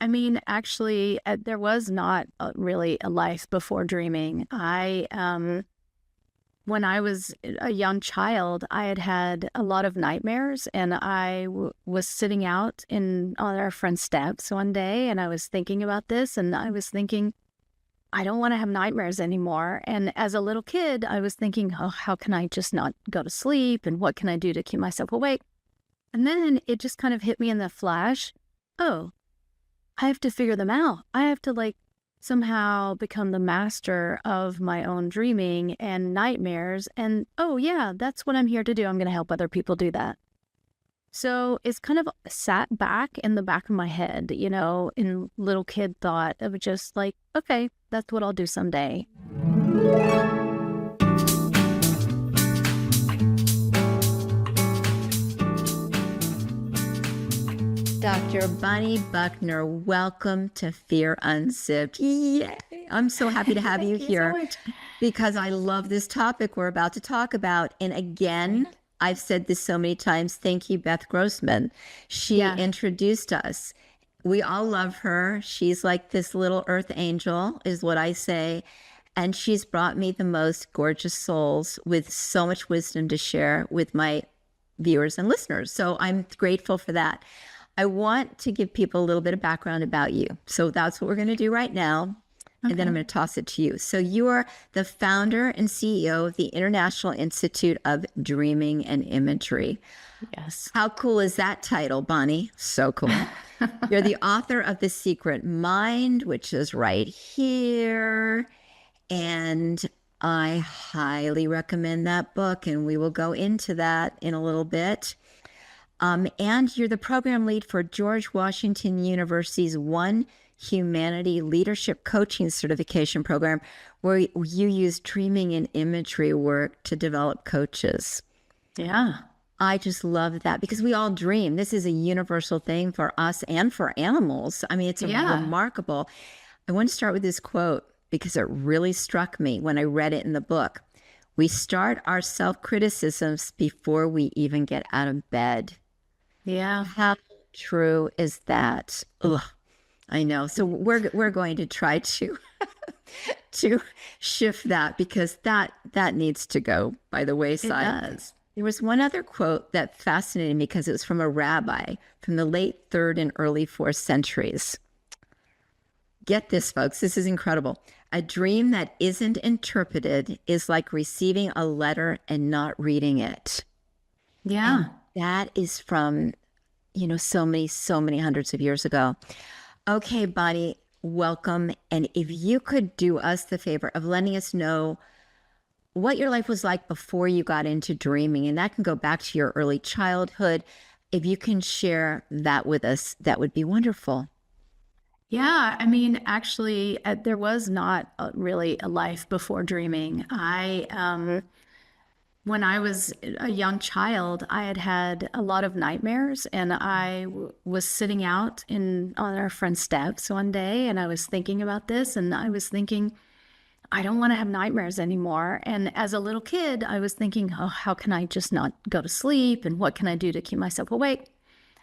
I mean, actually, there was not really a life before dreaming. When I was a young child, I had had a lot of nightmares, and was sitting out on our front steps one day, and I was thinking about this, and I was thinking, I don't want to have nightmares anymore. And as a little kid, I was thinking, oh, how can I just not go to sleep, and what can I do to keep myself awake? And then it just kind of hit me in the flash. Oh, I have to figure them out. I have to somehow become the master of my own dreaming and nightmares. And oh, yeah, that's what I'm here to do. I'm going to help other people do that. So it's kind of sat back in the back of my head, in little kid thought of just okay, that's what I'll do someday. Dr. Bonnie Buckner, welcome to Fear Unzipped. Yay! I'm so happy to have you here because I love this topic we're about to talk about. And again, I've said this so many times. Thank you, Beth Grossman. She introduced us. We all love her. She's like this little earth angel, is what I say. And she's brought me the most gorgeous souls with so much wisdom to share with my viewers and listeners. So I'm grateful for that. I want to give people a little bit of background about you. So that's what we're going to do right now. Okay. And then I'm going to toss it to you. So you are the founder and CEO of the International Institute of Dreaming and Imagery. Yes. How cool is that title, Bonnie? So cool. You're the author of The Secret Mind, which is right here. And I highly recommend that book. And we will go into that in a little bit. And you're the program lead for George Washington University's One Humanity Leadership Coaching Certification Program, where you use dreaming and imagery work to develop coaches. Yeah. I just love that because we all dream. This is a universal thing for us and for animals. I mean, it's remarkable. I want to start with this quote because it really struck me when I read it in the book. We start our self-criticisms before we even get out of bed. Yeah. How true is that? Ugh, I know. So we're going to try to to shift that because that needs to go by the wayside. It does. There was one other quote that fascinated me because it was from a rabbi from the late 3rd and early 4th centuries. Get this, folks. This is incredible. A dream that isn't interpreted is like receiving a letter and not reading it. Yeah. And that is from, so many hundreds of years ago. Okay, Bonnie, welcome. And if you could do us the favor of letting us know what your life was like before you got into dreaming, and that can go back to your early childhood. If you can share that with us, that would be wonderful. Yeah, I mean, actually, there was not really a life before dreaming. When I was a young child, I had had a lot of nightmares, and I was sitting out on our front steps one day, and I was thinking about this, and I was thinking, I don't want to have nightmares anymore. And as a little kid, I was thinking, oh, how can I just not go to sleep, and what can I do to keep myself awake?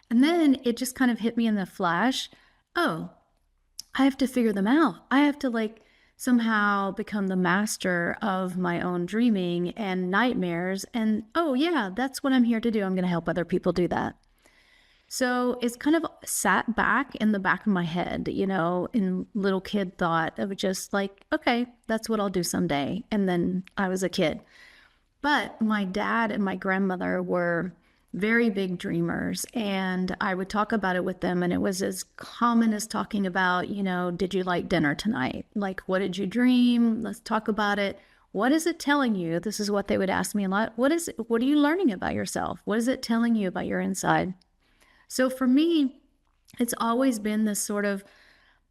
And then it just kind of hit me in the flash. Oh, I have to figure them out. I have to somehow become the master of my own dreaming and nightmares. And oh, yeah, that's what I'm here to do. I'm going to help other people do that. So it's kind of sat back in the back of my head, in little kid thought of just okay, that's what I'll do someday. And then I was a kid. But my dad and my grandmother were very big dreamers, and I would talk about it with them, and it was as common as talking about, did you like dinner tonight? What did you dream? Let's talk about it. What is it telling you? This is what they would ask me a lot. What are you learning about yourself? What is it telling you about your inside? So for me, it's always been this sort of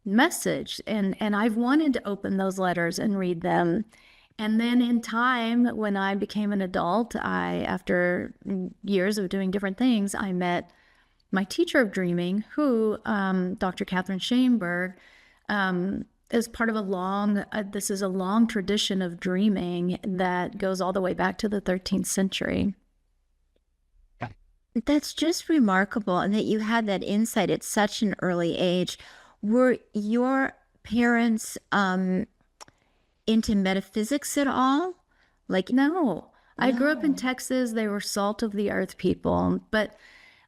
message, and I've wanted to open those letters and read them. And then in time, when I became an adult, after years of doing different things, I met my teacher of dreaming, who, Dr. Catherine Shainberg, is part of this is a long tradition of dreaming that goes all the way back to the 13th century. That's just remarkable. And that you had that insight at such an early age. Were your parents into metaphysics at all? Like, No, I grew up in no. Texas. They were salt of the earth people, but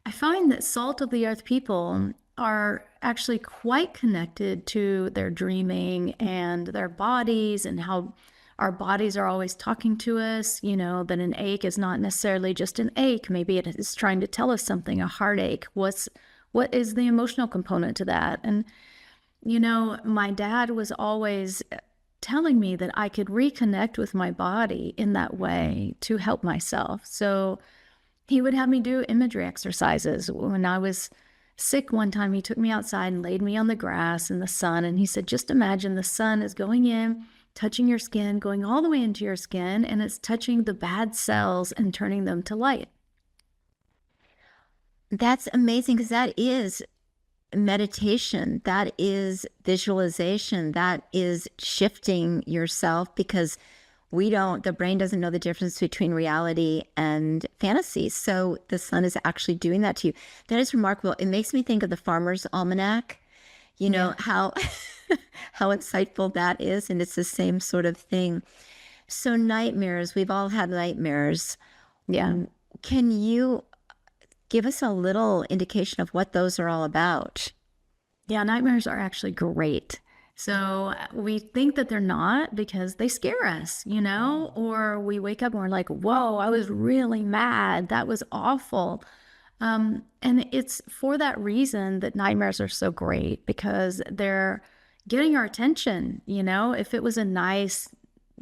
I find that salt of the earth people are actually quite connected to their dreaming and their bodies, and how our bodies are always talking to us. That an ache is not necessarily just an ache. Maybe it is trying to tell us something, a heartache. What is the emotional component to that? And my dad was always telling me that I could reconnect with my body in that way to help myself. So he would have me do imagery exercises. When I was sick one time, he took me outside and laid me on the grass in the sun. And he said, just imagine the sun is going in, touching your skin, going all the way into your skin, and it's touching the bad cells and turning them to light. That's amazing, because that is meditation, that is visualization, that is shifting yourself, because the brain doesn't know the difference between reality and fantasy. So the sun is actually doing that to you. That is remarkable. It makes me think of the Farmer's Almanac, how how insightful that is. And it's the same sort of thing. So nightmares, we've all had nightmares. Yeah. Can you give us a little indication of what those are all about? Yeah, nightmares are actually great. So we think that they're not because they scare us, or we wake up and we're like, whoa, I was really mad. That was awful. And it's for that reason that nightmares are so great, because they're getting our attention. If it was a nice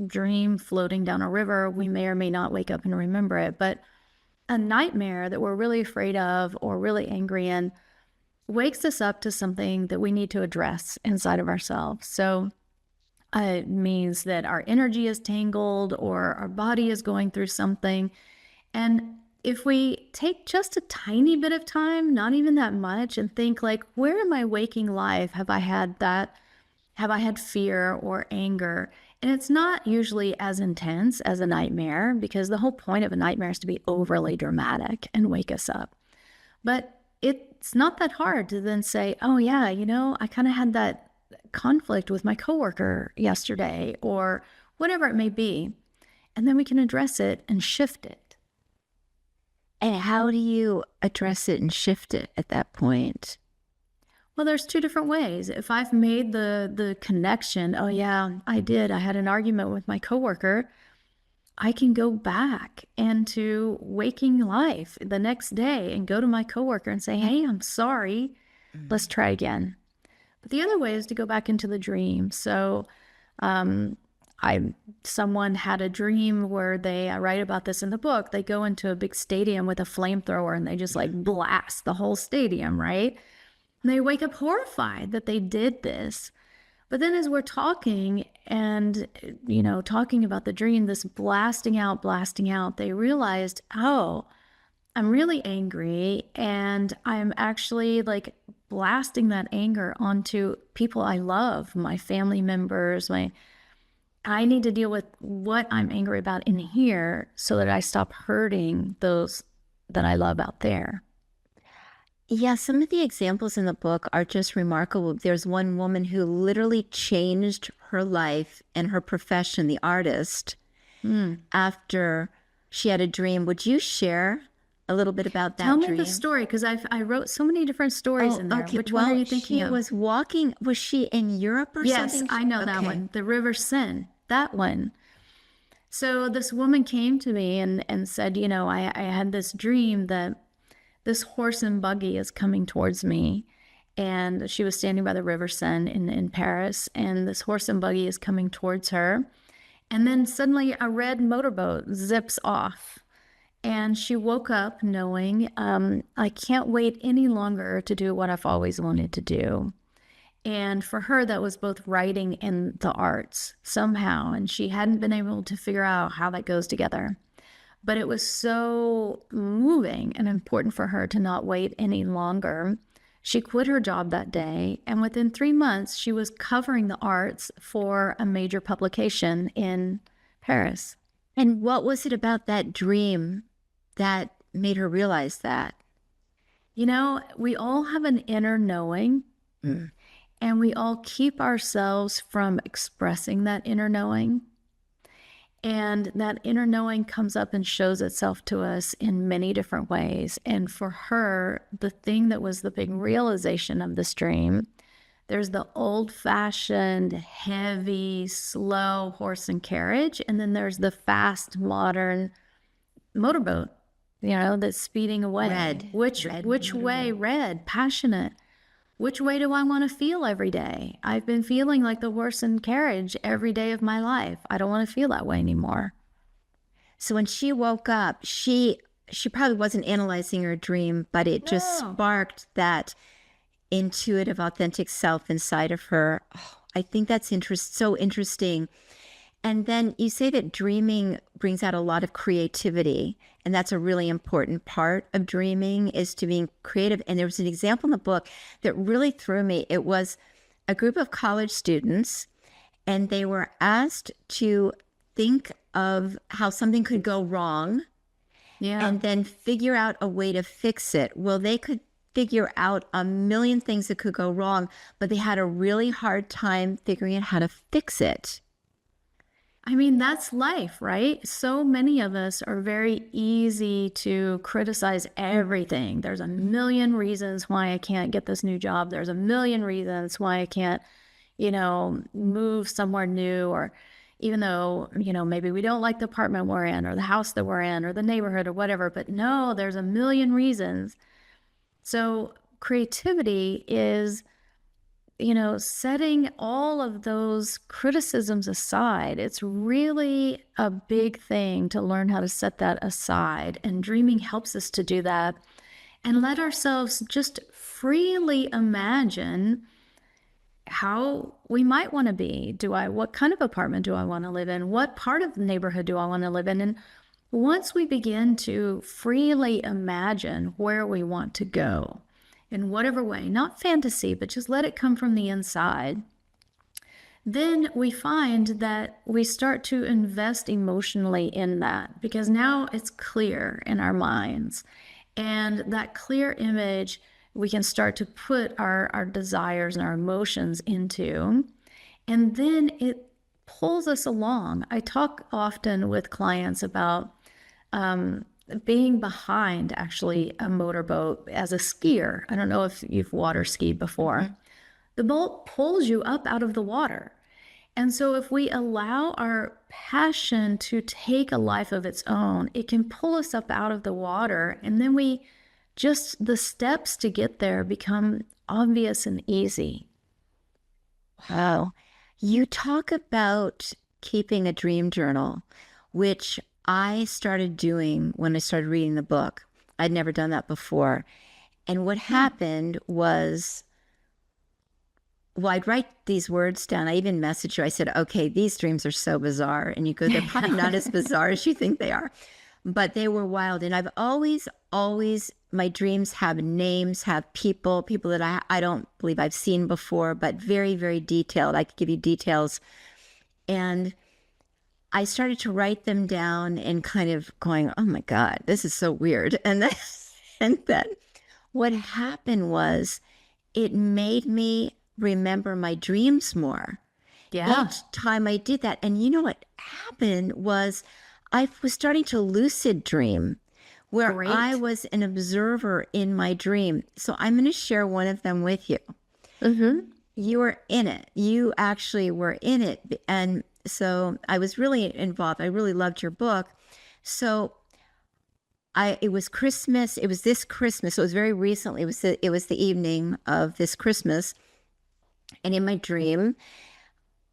dream floating down a river, we may or may not wake up and remember it. But a nightmare that we're really afraid of or really angry in wakes us up to something that we need to address inside of ourselves. So it means that our energy is tangled or our body is going through something. And if we take just a tiny bit of time, not even that much, and think like, where in my waking life have I had that? Have I had fear or anger? And it's not usually as intense as a nightmare, because the whole point of a nightmare is to be overly dramatic and wake us up. But it's not that hard to then say, oh yeah, I kind of had that conflict with my coworker yesterday, or whatever it may be. And then we can address it and shift it. And how do you address it and shift it at that point? Well, there's two different ways. If I've made the connection, oh yeah, I had an argument with my coworker, I can go back into waking life the next day and go to my coworker and say, hey, I'm sorry. Let's try again. But the other way is to go back into the dream. So someone had a dream where I write about this in the book. They go into a big stadium with a flamethrower and they just like blast the whole stadium, right? And they wake up horrified that they did this. But then as we're talking and, talking about the dream, this blasting out, they realized, oh, I'm really angry, and I'm actually like blasting that anger onto people I love, my family members. I need to deal with what I'm angry about in here so that I stop hurting those that I love out there. Yeah, some of the examples in the book are just remarkable. There's one woman who literally changed her life and her profession, the artist, after she had a dream. Would you share a little bit about that Tell me dream? the story, because I wrote so many different stories in there. Okay. Which one are you thinking of? Was walking. Was she in Europe or Yes, something? I know that one. The River Seine, that one. So this woman came to me and said, I had this dream that this horse and buggy is coming towards me. And she was standing by the River Seine in Paris, and this horse and buggy is coming towards her. And then suddenly a red motorboat zips off. And she woke up knowing, I can't wait any longer to do what I've always wanted to do. And for her, that was both writing and the arts somehow. And she hadn't been able to figure out how that goes together. But it was so moving and important for her to not wait any longer. She quit her job that day, and within 3 months, she was covering the arts for a major publication in Paris. And what was it about that dream that made her realize that? We all have an inner knowing. And we all keep ourselves from expressing that inner knowing. And that inner knowing comes up and shows itself to us in many different ways. And for her, the thing that was the big realization of this dream, there's the old-fashioned, heavy, slow horse and carriage, and then there's the fast, modern motorboat, that's speeding away. Red. Which way? Red, passionate. Which way do I want to feel every day? I've been feeling like the horse and carriage every day of my life. I don't want to feel that way anymore. So when she woke up, she probably wasn't analyzing her dream, but it just sparked that intuitive, authentic self inside of her. Oh, I think that's so interesting. And then you say that dreaming brings out a lot of creativity, and that's a really important part of dreaming, is to being creative. And there was an example in the book that really threw me. It was a group of college students, and they were asked to think of how something could go wrong, and then figure out a way to fix it. Well, they could figure out a million things that could go wrong, but they had a really hard time figuring out how to fix it. I mean, that's life, right? So many of us are very easy to criticize everything. There's a million reasons why I can't get this new job. There's a million reasons why I can't, move somewhere new, or even though, maybe we don't like the apartment we're in or the house that we're in or the neighborhood or whatever, but no, there's a million reasons. So creativity is setting all of those criticisms aside. It's really a big thing to learn how to set that aside. And dreaming helps us to do that and let ourselves just freely imagine how we might want to be. What kind of apartment do I want to live in? What part of the neighborhood do I want to live in? And once we begin to freely imagine where we want to go, in whatever way, not fantasy, but just let it come from the inside, then we find that we start to invest emotionally in that, because now it's clear in our minds. And that clear image, we can start to put our desires and our emotions into, and then it pulls us along. I talk often with clients about being behind actually a motorboat as a skier. I don't know if you've water skied before. The boat pulls you up out of the water. And so if we allow our passion to take a life of its own, it can pull us up out of the water. And then the steps to get there become obvious and easy. Wow. You talk about keeping a dream journal, which I started doing when I started reading the book. I'd never done that before. And what happened was, I'd write these words down. I even messaged you. I said, okay, these dreams are so bizarre. And you go, they're probably not as bizarre as you think they are. But they were wild. And I've always, my dreams have names, have people that I don't believe I've seen before, but very, very detailed. I could give you details. And I started to write them down and kind of going, oh my God, this is so weird. And then what happened was it made me remember my dreams more. Yeah. Each time I did that. And you know what happened was I was starting to lucid dream, where Great. I was an observer in my dream. So I'm going to share one of them with you. You were in it. You actually were in it. And so I was really involved. I really loved your book. So it was Christmas. It was this Christmas. So it was very recently. It was the evening of this Christmas. And in my dream,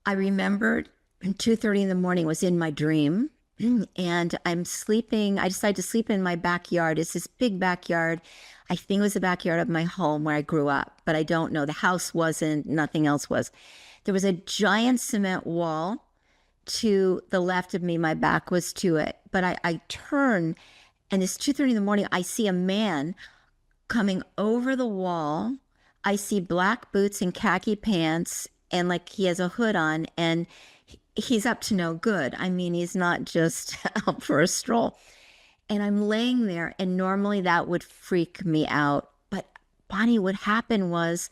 I remembered 2:30 in the morning was in my dream. And I'm sleeping. I decided to sleep in my backyard. It's this big backyard. I think it was the backyard of my home where I grew up, but I don't know. The house wasn't, nothing else was. There was a giant cement wall to the left of me. My back was to it. But I turn, and it's 2:30 in the morning. I see a man coming over the wall. I see black boots and khaki pants, and like he has a hood on, and he's up to no good. I mean, he's not just out for a stroll. And I'm laying there, and normally that would freak me out. But Bonnie, what happened was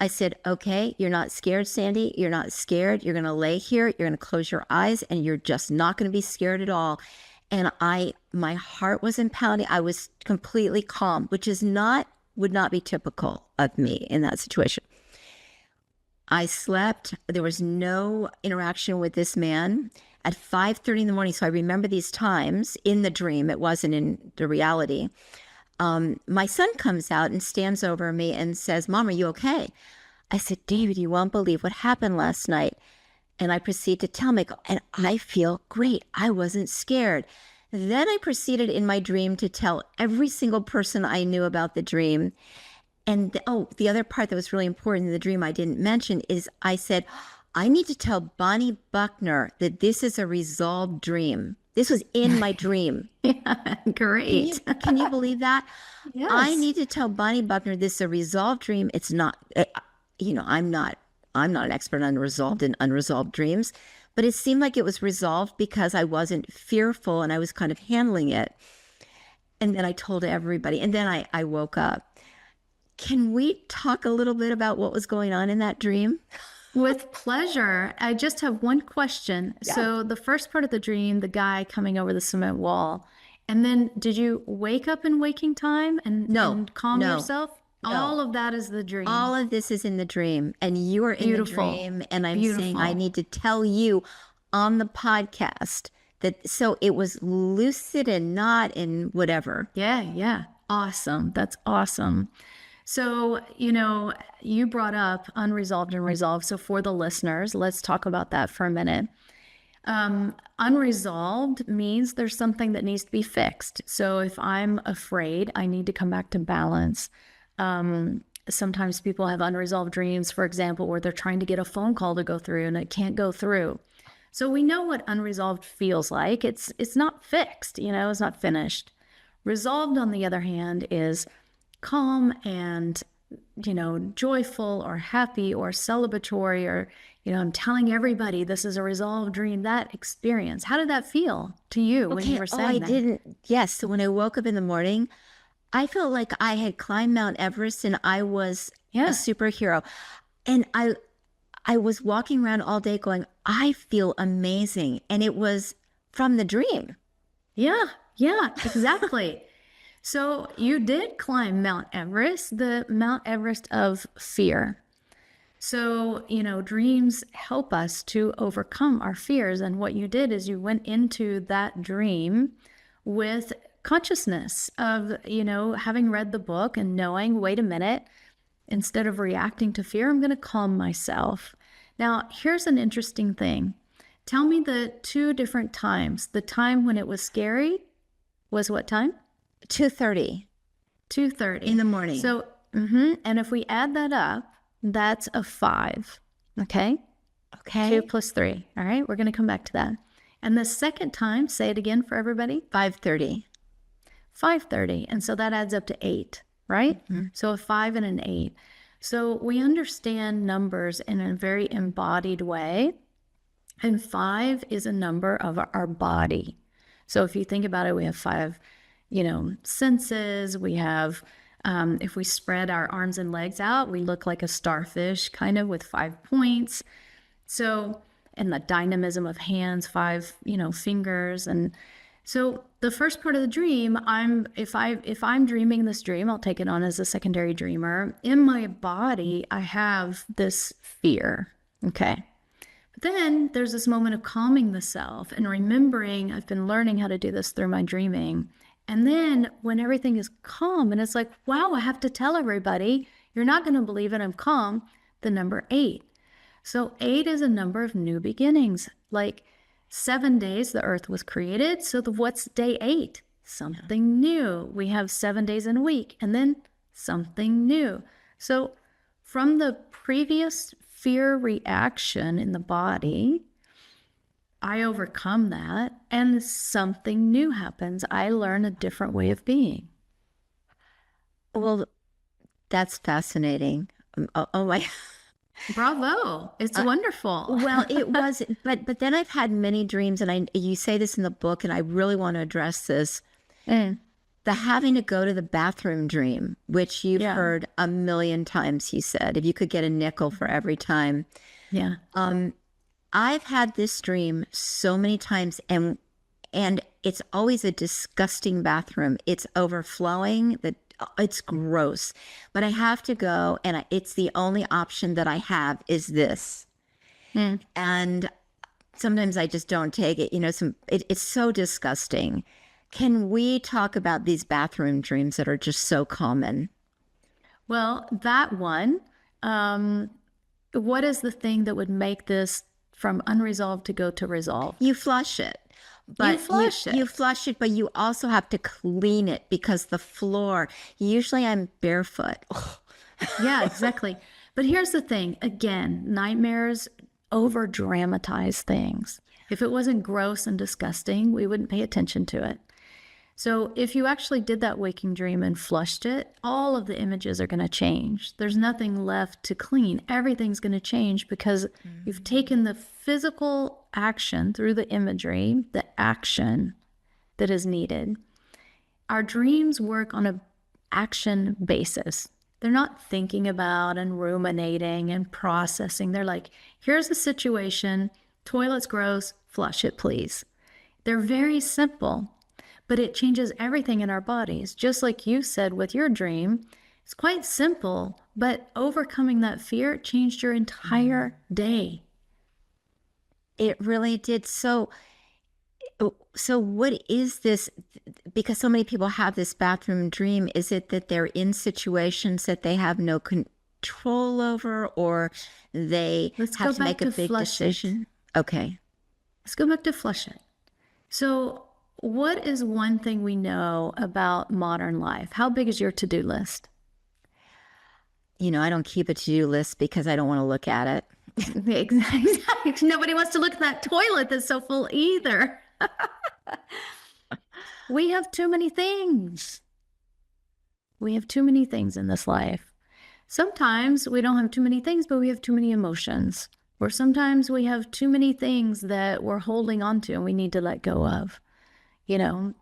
I said, okay, you're not scared, Sandi. You're not scared. You're going to lay here. You're going to close your eyes and you're just not going to be scared at all. And my heart wasn't pounding. I was completely calm, which would not be typical of me in that situation. I slept. There was no interaction with this man at 5:30 in the morning. So I remember these times in the dream. It wasn't in the reality. My son comes out and stands over me and says, Mom, are you okay? I said, David, you won't believe what happened last night. And I proceed to tell him, and I feel great. I wasn't scared. Then I proceeded in my dream to tell every single person I knew about the dream. And the other part that was really important in the dream I didn't mention is I said, I need to tell Bonnie Buckner that this is a resolved dream. This was in my dream. Yeah, great. Can you believe that? Yes. I need to tell Bonnie Buckner this is a resolved dream. It's not, I'm not an expert on resolved and unresolved dreams, but it seemed like it was resolved because I wasn't fearful and I was kind of handling it. And then I told everybody, and then I woke up. Can we talk a little bit about what was going on in that dream? With pleasure. I just have one question. Yeah. So the first part of the dream, the guy coming over the cement wall, and then did you wake up in waking time and calm yourself? No. All of that is the dream. All of this is in the dream, and you are in the dream, and I'm saying I need to tell you on the podcast that, so it was lucid and not in whatever. Yeah. Awesome. That's awesome. So, you brought up unresolved and resolved. So for the listeners, let's talk about that for a minute. Unresolved means there's something that needs to be fixed. So if I'm afraid, I need to come back to balance. Sometimes people have unresolved dreams, for example, where they're trying to get a phone call to go through and it can't go through. So we know what unresolved feels like. It's not fixed, it's not finished. Resolved, on the other hand, is calm and, joyful or happy or celebratory, or, I'm telling everybody this is a resolved dream, that experience. How did that feel to you when you were saying that? Yes. So when I woke up in the morning, I felt like I had climbed Mount Everest and I was a superhero. And I was walking around all day going, I feel amazing. And it was from the dream. Yeah, exactly. So you did climb Mount Everest, the Mount Everest of fear. So, dreams help us to overcome our fears. And what you did is you went into that dream with consciousness of, having read the book and knowing, wait a minute, instead of reacting to fear, I'm going to calm myself. Now, here's an interesting thing. Tell me the two different times. The time when it was scary was what time? 2:30. 2:30 in the morning. So, and if we add that up, that's a 5. Okay. 2 plus 3. All right. We're going to come back to that. And the second time, say it again for everybody. 5:30. 5:30. And so that adds up to 8, right? Mm-hmm. So a 5 and an 8. So we understand numbers in a very embodied way. And 5 is a number of our body. So if you think about it, we have 5, senses. We have, if we spread our arms and legs out, we look like a starfish, kind of with 5 points. So, and the dynamism of hands, 5, fingers. And so the first part of the dream, if I'm dreaming this dream, I'll take it on as a secondary dreamer. In my body, I have this fear. Okay. But then there's this moment of calming the self and remembering I've been learning how to do this through my dreaming. And then when everything is calm and it's like, wow, I have to tell everybody, you're not going to believe it, I'm calm, the number 8. So 8 is a number of new beginnings. Like 7 days the earth was created. So what's day 8? Something new. We have 7 days in a week and then something new. So from the previous fear reaction in the body, I overcome that and something new happens. I learn a different way of being. Well, that's fascinating. Oh my. Bravo. It's wonderful. Well, it was, but then I've had many dreams, and you say this in the book, and I really want to address this, that the having to go to the bathroom dream, which you've Yeah. heard a million times, you said, if you could get a nickel for every time. Yeah. I've had this dream so many times, and it's always a disgusting bathroom. It's overflowing. It's gross, but I have to go, and it's the only option that I have is this. Mm. And sometimes I just don't take it. It's so disgusting. Can we talk about these bathroom dreams that are just so common? Well, that one, what is the thing that would make this from unresolved to go to resolved? You flush it. But flush it. You flush it, but you also have to clean it because the floor, usually I'm barefoot. Yeah, exactly. But here's the thing. Again, nightmares over dramatize things. If it wasn't gross and disgusting, we wouldn't pay attention to it. So if you actually did that waking dream and flushed it, all of the images are going to change. There's nothing left to clean. Everything's going to change because you've taken the physical action through the imagery, the action that is needed. Our dreams work on an action basis. They're not thinking about and ruminating and processing. They're like, here's the situation, toilet's gross, flush it, please. They're very simple, but it changes everything in our bodies. Just like you said with your dream, it's quite simple, but overcoming that fear changed your entire day. It really did. So what is this? Because so many people have this bathroom dream. Is it that they're in situations that they have no control over, or they have to make a big decision? Okay. Let's go back to flush it. So what is one thing we know about modern life? How big is your to-do list? I don't keep a to-do list because I don't want to look at it. Exactly. Nobody wants to look at that toilet that's so full either. We have too many things. We have too many things in this life. Sometimes we don't have too many things, but we have too many emotions. Or sometimes we have too many things that we're holding on to and we need to let go of.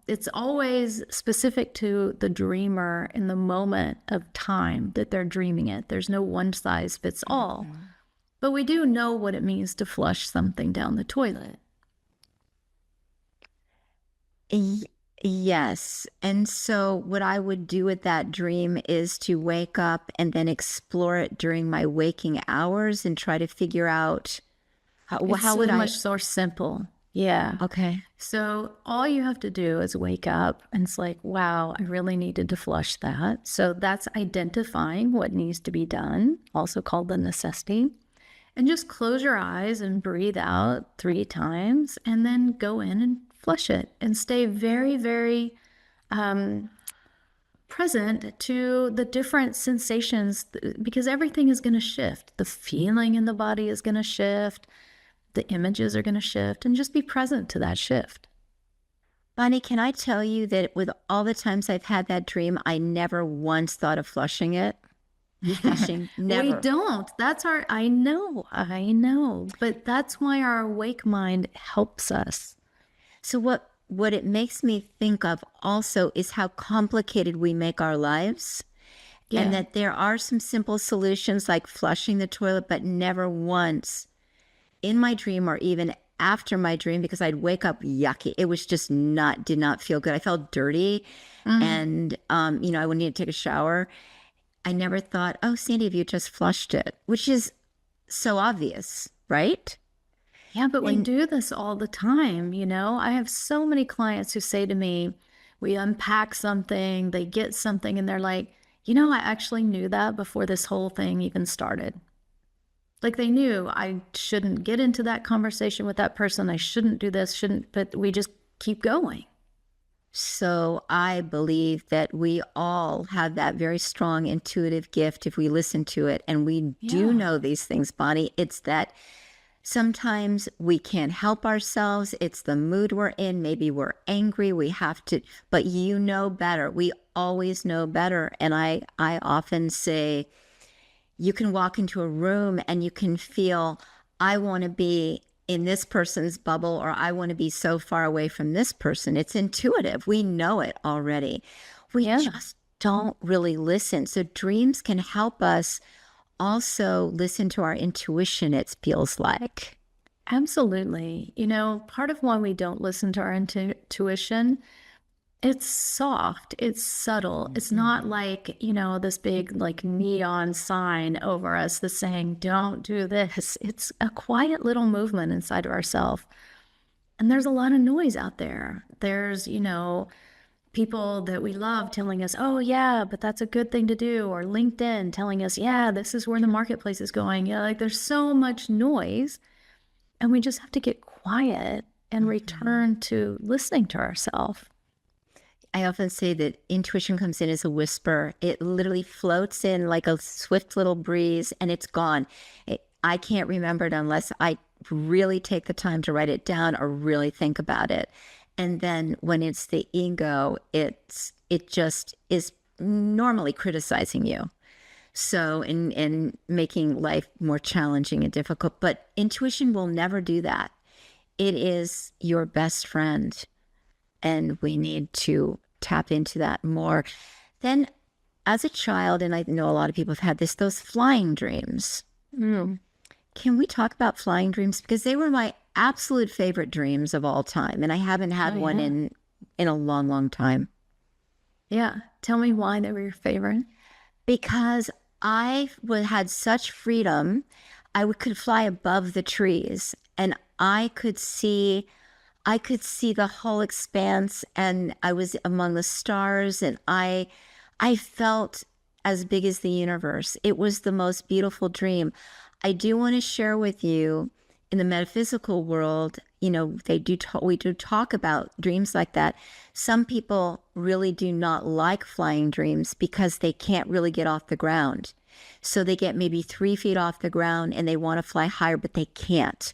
It's always specific to the dreamer in the moment of time that they're dreaming it. There's no one size fits all. Mm-hmm. But we do know what it means to flush something down the toilet. Yes. And so what I would do with that dream is to wake up and then explore it during my waking hours and try to figure out how would I... It's so much more simple. Yeah. Okay. So all you have to do is wake up and it's like, wow, I really needed to flush that. So that's identifying what needs to be done, also called the necessity. And just close your eyes and breathe out 3 times and then go in and flush it and stay very, very present to the different sensations because everything is going to shift. The feeling in the body is going to shift. The images are going to shift, and just be present to that shift. Bonnie, can I tell you that with all the times I've had that dream, I never once thought of flushing it? Flushing, never. We don't. I know. But that's why our awake mind helps us. So what it makes me think of also is how complicated we make our lives. Yeah. And that there are some simple solutions like flushing the toilet, but never once in my dream or even after my dream, because I'd wake up yucky. It was just did not feel good. I felt dirty. Mm-hmm. And, I would need to take a shower. I never thought, oh, Sandi, have you just flushed it? Which is so obvious, right? Yeah, but we do this all the time, I have so many clients who say to me, we unpack something, they get something, and they're like, I actually knew that before this whole thing even started. Like they knew I shouldn't get into that conversation with that person. I shouldn't do this, but we just keep going. So I believe that we all have that very strong intuitive gift if we listen to it. And we do know these things, Bonnie. It's that sometimes we can't help ourselves. It's the mood we're in. Maybe we're angry. We have to, but better. We always know better. And I often say, you can walk into a room and you can feel, I want to be in this person's bubble, or I want to be so far away from this person. It's intuitive. We know it already. We Yeah, just don't really listen. So dreams can help us also listen to our intuition, it feels like. absolutely. You know, part of why we don't listen to our intuition, it's soft, it's subtle. It's not like, you know, this big like neon sign over us that's saying, don't do this. It's a quiet little movement inside of ourselves. And there's a lot of noise out there. There's, you know, people that we love telling us, oh, yeah, but that's a good thing to do. Or LinkedIn telling us, yeah, this is where the marketplace is going. Yeah, like there's so much noise. And we just have to get quiet and return to listening to ourselves. I often say that intuition comes in as a whisper. It literally floats in like a swift little breeze and it's gone. I can't remember it unless I really take the time to write it down or really think about it. And then when it's the ego, it just is normally criticizing you. So in making life more challenging and difficult. But intuition will never do that. It is your best friend. And we need to tap into that more. Then, as a child, and I know a lot of people have had this, those flying dreams. Mm. Can we talk about flying dreams? Because they were my absolute favorite dreams of all time. And I haven't had Oh, one yeah. in a long, long time. Yeah. Tell me why they were your favorite. Because had such freedom. Could fly above the trees and I could see the whole expanse and I was among the stars and I felt as big as the universe. It was the most beautiful dream. I do want to share with you in the metaphysical world, you know, we do talk about dreams like that. Some people really do not like flying dreams because they can't really get off the ground. So they get maybe 3 feet off the ground and they want to fly higher, but they can't.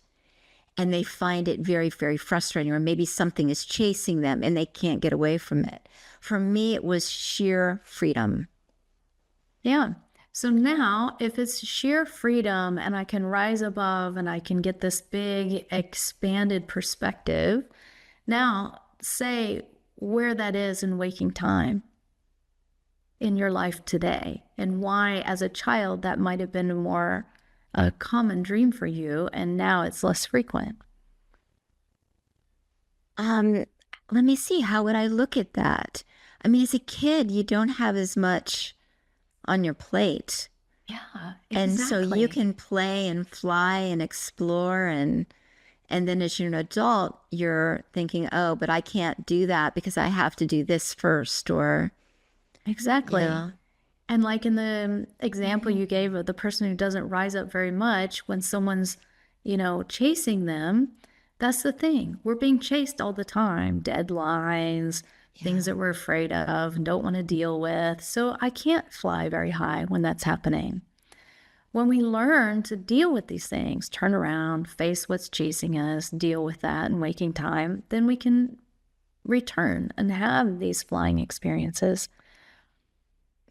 And they find it very, very frustrating, or maybe something is chasing them and they can't get away from it. For me, it was sheer freedom. Yeah. So now, if it's sheer freedom and I can rise above and I can get this big expanded perspective, now say where that is in waking time in your life today and why, as a child, that might have been a common dream for you and now it's less frequent. Let me see, how would I look at that? I mean, as a kid, you don't have as much on your plate. Yeah, And so exactly. you can play and fly and explore and then as you're an adult, you're thinking, "Oh, but I can't do that because I have to do this first," or Exactly. yeah. And like in the example you gave of the person who doesn't rise up very much when someone's, you know, chasing them, that's the thing. We're being chased all the time. Deadlines, things that we're afraid of and don't want to deal with. So I can't fly very high when that's happening. When we learn to deal with these things, turn around, face what's chasing us, deal with that in waking time, then we can return and have these flying experiences.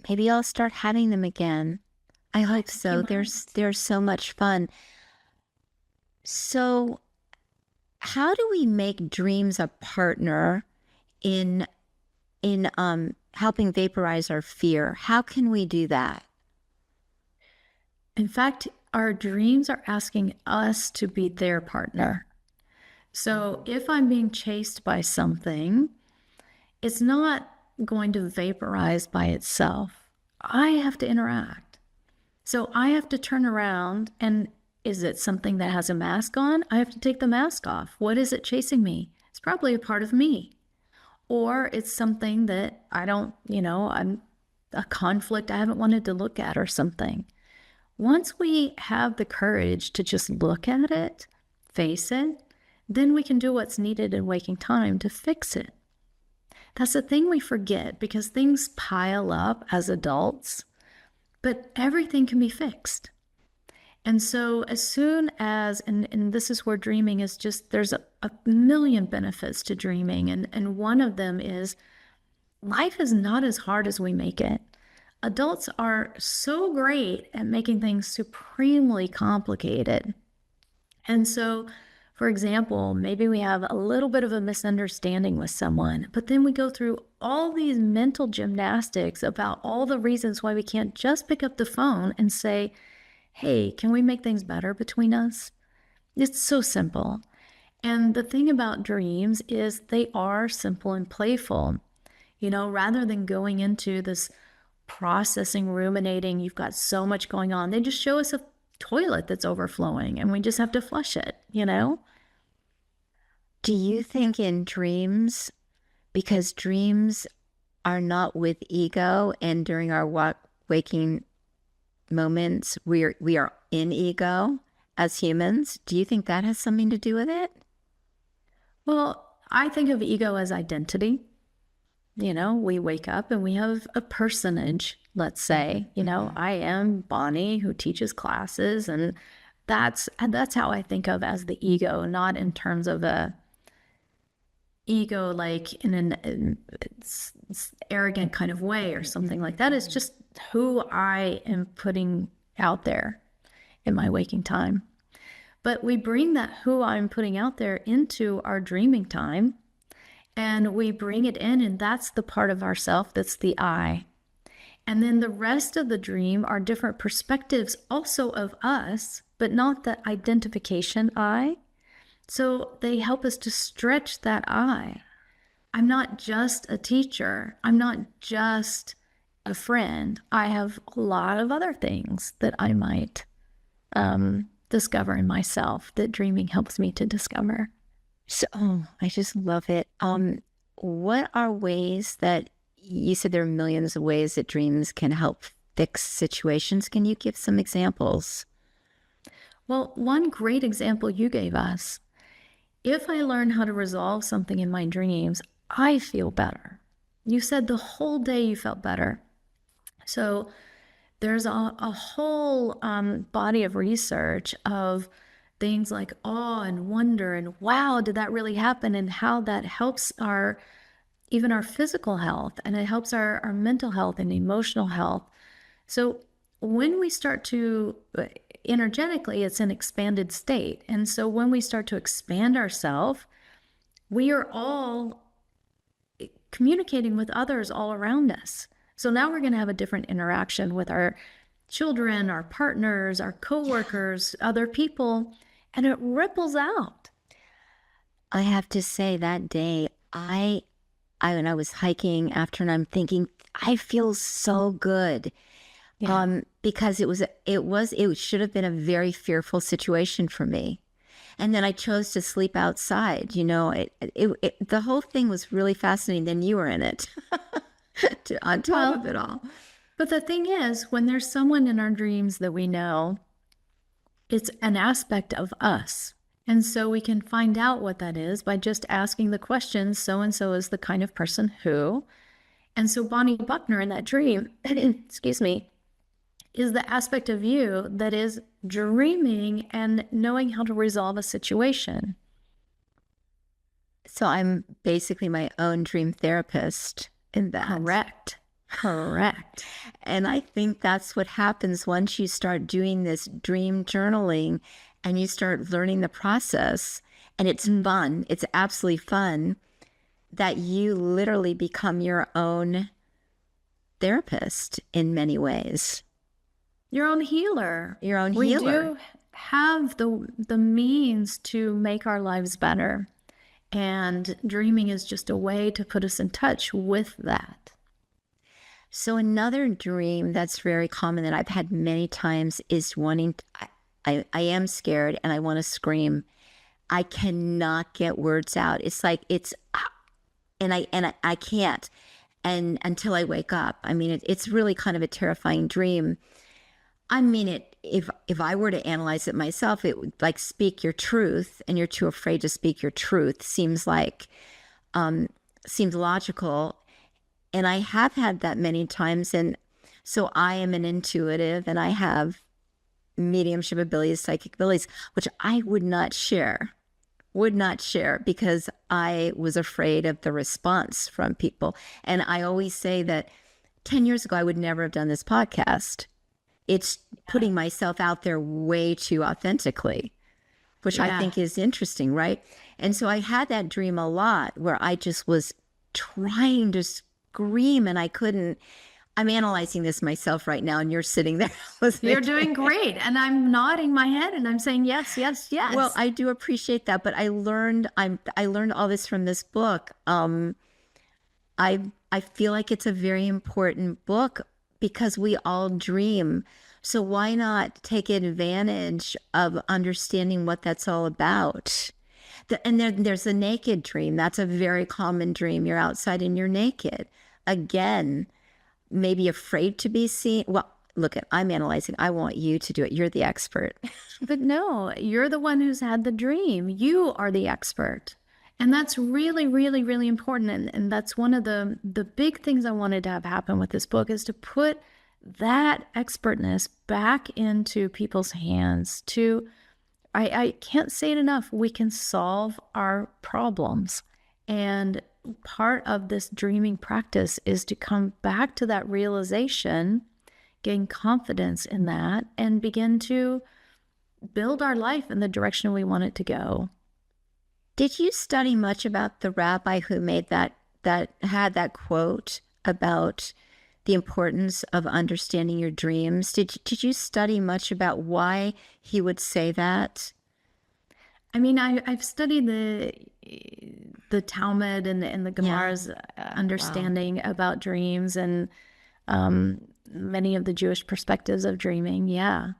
Maybe I'll start having them again. I hope so. There's so much fun. So, how do we make dreams a partner in helping vaporize our fear? How can we do that? In fact, our dreams are asking us to be their partner. So if I'm being chased by something, it's not going to vaporize by itself. I have to interact. So I have to turn around and is it something that has a mask on? I have to take the mask off. What is it chasing me? It's probably a part of me. Or it's something that I don't, you know, I'm a conflict I haven't wanted to look at or something. Once we have the courage to just look at it, face it, then we can do what's needed in waking time to fix it. That's the thing we forget because things pile up as adults, but everything can be fixed. And so as soon as, and this is where dreaming is just, there's a million benefits to dreaming. And one of them is life is not as hard as we make it. Adults are so great at making things supremely complicated. And so, for For example, maybe we have a little bit of a misunderstanding with someone, but then we go through all these mental gymnastics about all the reasons why we can't just pick up the phone and say, hey, can we make things better between us? It's so simple. And the thing about dreams is they are simple and playful. Rather than going into this processing, ruminating, you've got so much going on, they just show us a toilet that's overflowing and we just have to flush it. Do you think in dreams, because dreams are not with ego, and during our waking moments, we are in ego as humans, do you think that has something to do with it? Well, I think of ego as identity. We wake up and we have a personage, let's say. I am Bonnie who teaches classes, and that's how I think of as the ego, not in terms of a ego like in an arrogant kind of way or something like that. It's just who I am putting out there in my waking time. But we bring that who I'm putting out there into our dreaming time, and we bring it in, and that's the part of ourself that's the I. And then the rest of the dream are different perspectives also of us, but not the identification I. So they help us to stretch that I. I'm not just a teacher. I'm not just a friend. I have a lot of other things that I might discover in myself that dreaming helps me to discover. So, I just love it. What are ways that you said there are millions of ways that dreams can help fix situations? Can you give some examples? Well, one great example you gave us. If I learn how to resolve something in my dreams, I feel better. You said the whole day you felt better. So there's a whole body of research of things like awe and wonder and wow, did that really happen? And how that helps even our physical health, and it helps our mental health and emotional health. So when we start to energetically, it's an expanded state. And so when we start to expand ourselves, we are all communicating with others all around us. So now we're going to have a different interaction with our children, our partners, our coworkers, other people, and it ripples out. I have to say that day, when I was hiking after, and I'm thinking, I feel so good. Yeah. Because it should have been a very fearful situation for me. And then I chose to sleep outside. The whole thing was really fascinating. Then you were in it on top of it all. But the thing is, when there's someone in our dreams that we know, it's an aspect of us. And so we can find out what that is by just asking the question, so-and-so is the kind of person who. And so Bonnie Buckner in that dream, excuse me, is the aspect of you that is dreaming and knowing how to resolve a situation. So I'm basically my own dream therapist in that. Correct. And I think that's what happens once you start doing this dream journaling and you start learning the process. And it's fun. It's absolutely fun that you literally become your own therapist in many ways. Your own healer. Your own healer. We do have the means to make our lives better. And dreaming is just a way to put us in touch with that. So another dream that's very common that I've had many times is I am scared and I want to scream. I cannot get words out. It's like and I can't, and until I wake up. I mean, it's really kind of a terrifying dream. I mean, if I were to analyze it myself, it would like speak your truth, and you're too afraid to speak your truth. Seems logical. And I have had that many times. And so I am an intuitive and I have mediumship abilities, psychic abilities, which I would not share because I was afraid of the response from people. And I always say that 10 years ago, I would never have done this podcast. It's putting myself out there way too authentically. which I think is interesting, right? And so I had that dream a lot where I just was trying to scream and I couldn't. I'm analyzing this myself right now, and you're sitting there listening. You're doing great. And I'm nodding my head and I'm saying, yes, yes, yes. Well, I do appreciate that, but I learned all this from this book. I feel like it's a very important book because we all dream. So why not take advantage of understanding what that's all about? And there's a naked dream. That's a very common dream. You're outside and you're naked. Again, maybe afraid to be seen. Well, look, I'm analyzing. I want you to do it. You're the expert. But no, you're the one who's had the dream. You are the expert. And that's really, really, really important. And that's one of the big things I wanted to have happen with this book is to put that expertness back into people's hands. I can't say it enough. We can solve our problems. And part of this dreaming practice is to come back to that realization, gain confidence in that, and begin to build our life in the direction we want it to go. Did you study much about the rabbi who made that had that quote about the importance of understanding your dreams? Did you study much about why he would say that? I mean, I've studied the Talmud and the Gemara's understanding about dreams and many of the Jewish perspectives of dreaming. Yeah.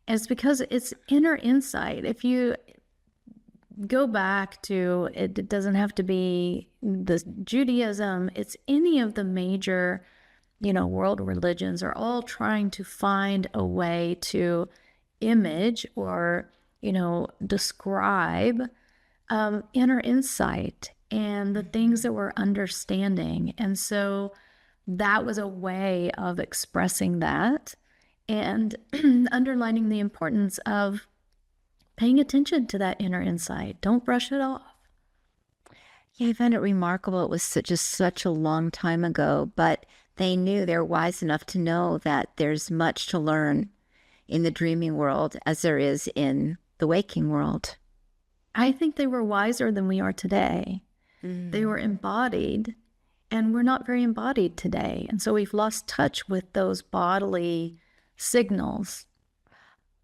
It's because it's inner insight. If you go back to, it doesn't have to be the Judaism, it's any of the major, world religions are all trying to find a way to image or, describe inner insight and the things that we're understanding. And so that was a way of expressing that and underlining the importance of paying attention to that inner insight. Don't brush it off. Yeah, I find it remarkable. It was just such a long time ago, but they knew, they're wise enough to know that there's much to learn in the dreaming world as there is in the waking world. I think they were wiser than we are today. They were embodied, and we're not very embodied today. And so we've lost touch with those bodily signals.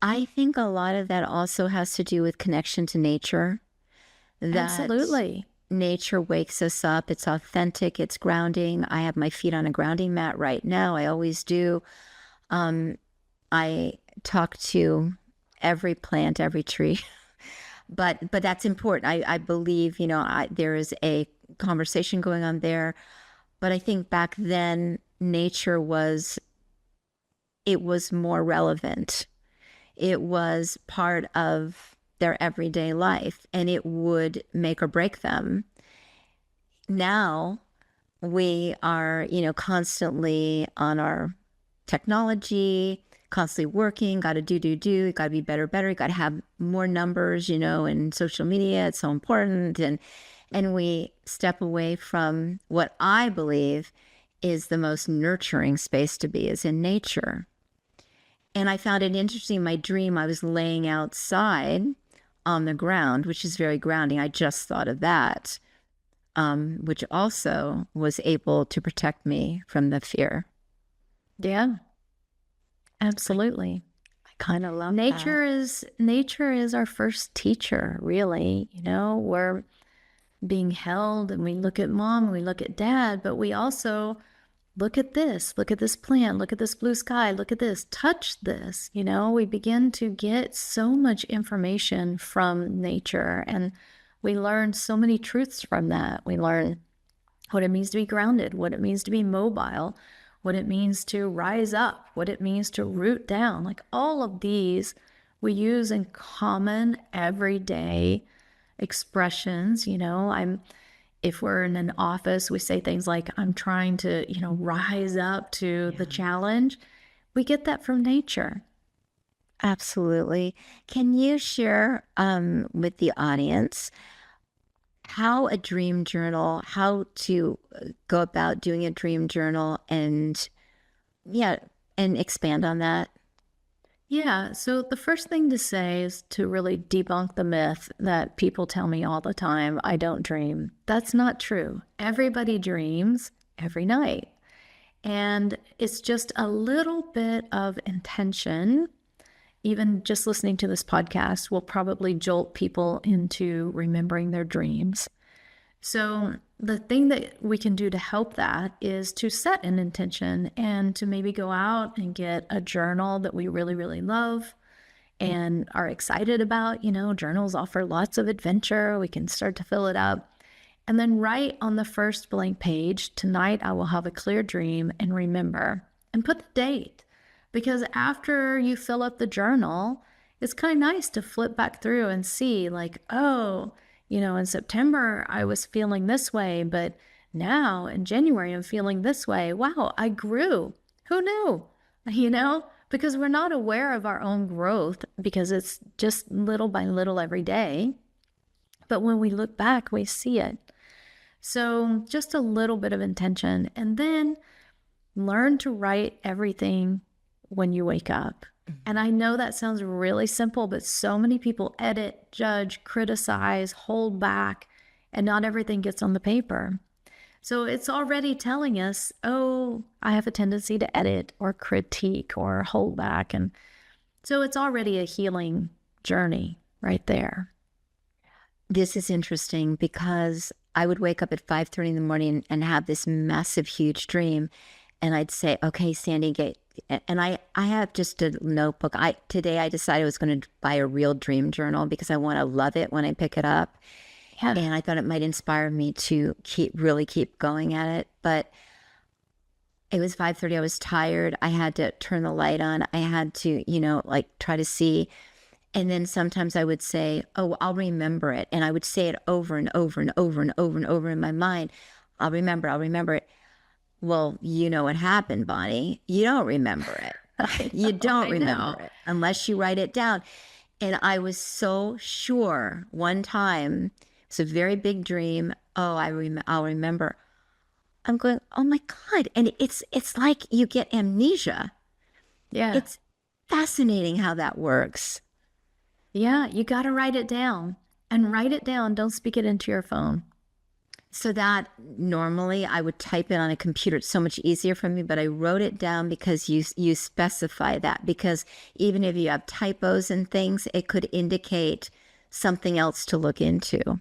I think a lot of that also has to do with connection to nature. Absolutely. Nature wakes us up. It's authentic. It's grounding. I have my feet on a grounding mat right now. I always do. I talk to every plant, every tree. But that's important. I believe, there is a conversation going on there. But I think back then, nature was more relevant. It was part of their everyday life, and it would make or break them. Now we are, constantly on our technology, constantly working, got to do, got to be better, got to have more numbers, and social media. It's so important. And we step away from what I believe is the most nurturing space to be, is in nature. And I found it interesting. My dream, I was laying outside on the ground, which is very grounding. I just thought of that, which also was able to protect me from the fear. Yeah, absolutely. I kind of love nature that. Nature is our first teacher, really. We're being held and we look at mom and we look at dad, but we also look at this plant, look at this blue sky, look at this, touch this. We begin to get so much information from nature, and we learn so many truths from that. We learn what it means to be grounded, what it means to be mobile, what it means to rise up, what it means to root down. Like all of these we use in common everyday expressions. If we're in an office, we say things like, I'm trying to, rise up to the challenge. We get that from nature. Absolutely. Can you share with the audience how a dream journal, how to go about doing a dream journal and expand on that? Yeah. So the first thing to say is to really debunk the myth that people tell me all the time, I don't dream. That's not true. Everybody dreams every night. And it's just a little bit of intention. Even just listening to this podcast will probably jolt people into remembering their dreams. So, the thing that we can do to help that is to set an intention and to maybe go out and get a journal that we really, really love and are excited about. Journals offer lots of adventure. We can start to fill it up. And then write on the first blank page, tonight I will have a clear dream and remember, and put the date. Because after you fill up the journal, it's kind of nice to flip back through and see, like, oh, in September I was feeling this way, but now in January I'm feeling this way. Wow, I grew. Who knew? Because we're not aware of our own growth because it's just little by little every day. But when we look back, we see it. So just a little bit of intention, and then learn to write everything when you wake up. And I know that sounds really simple, but so many people edit, judge, criticize, hold back, and not everything gets on the paper. So it's already telling us, oh, I have a tendency to edit or critique or hold back. And so it's already a healing journey right there. This is interesting because I would wake up at 5:30 in the morning and have this massive, huge dream. And I'd say, okay, Sandi, and I have just a notebook. Today I decided I was going to buy a real dream journal because I want to love it when I pick it up. Yeah. And I thought it might inspire me to really keep going at it. But it was 5:30. I was tired. I had to turn the light on. I had to, try to see. And then sometimes I would say, oh, I'll remember it. And I would say it over and over and over and over and over in my mind. I'll remember it. Well, you know what happened, Bonnie. You don't remember it. You don't remember it unless you write it down. And I was so sure one time, it's a very big dream. Oh, I'll remember. I'm going, oh my God. And it's like you get amnesia. Yeah. It's fascinating how that works. Yeah, you got to write it down, and write it down. Don't speak it into your phone. So that normally I would type it on a computer. It's so much easier for me, but I wrote it down because you specify that, because even if you have typos and things, it could indicate something else to look into.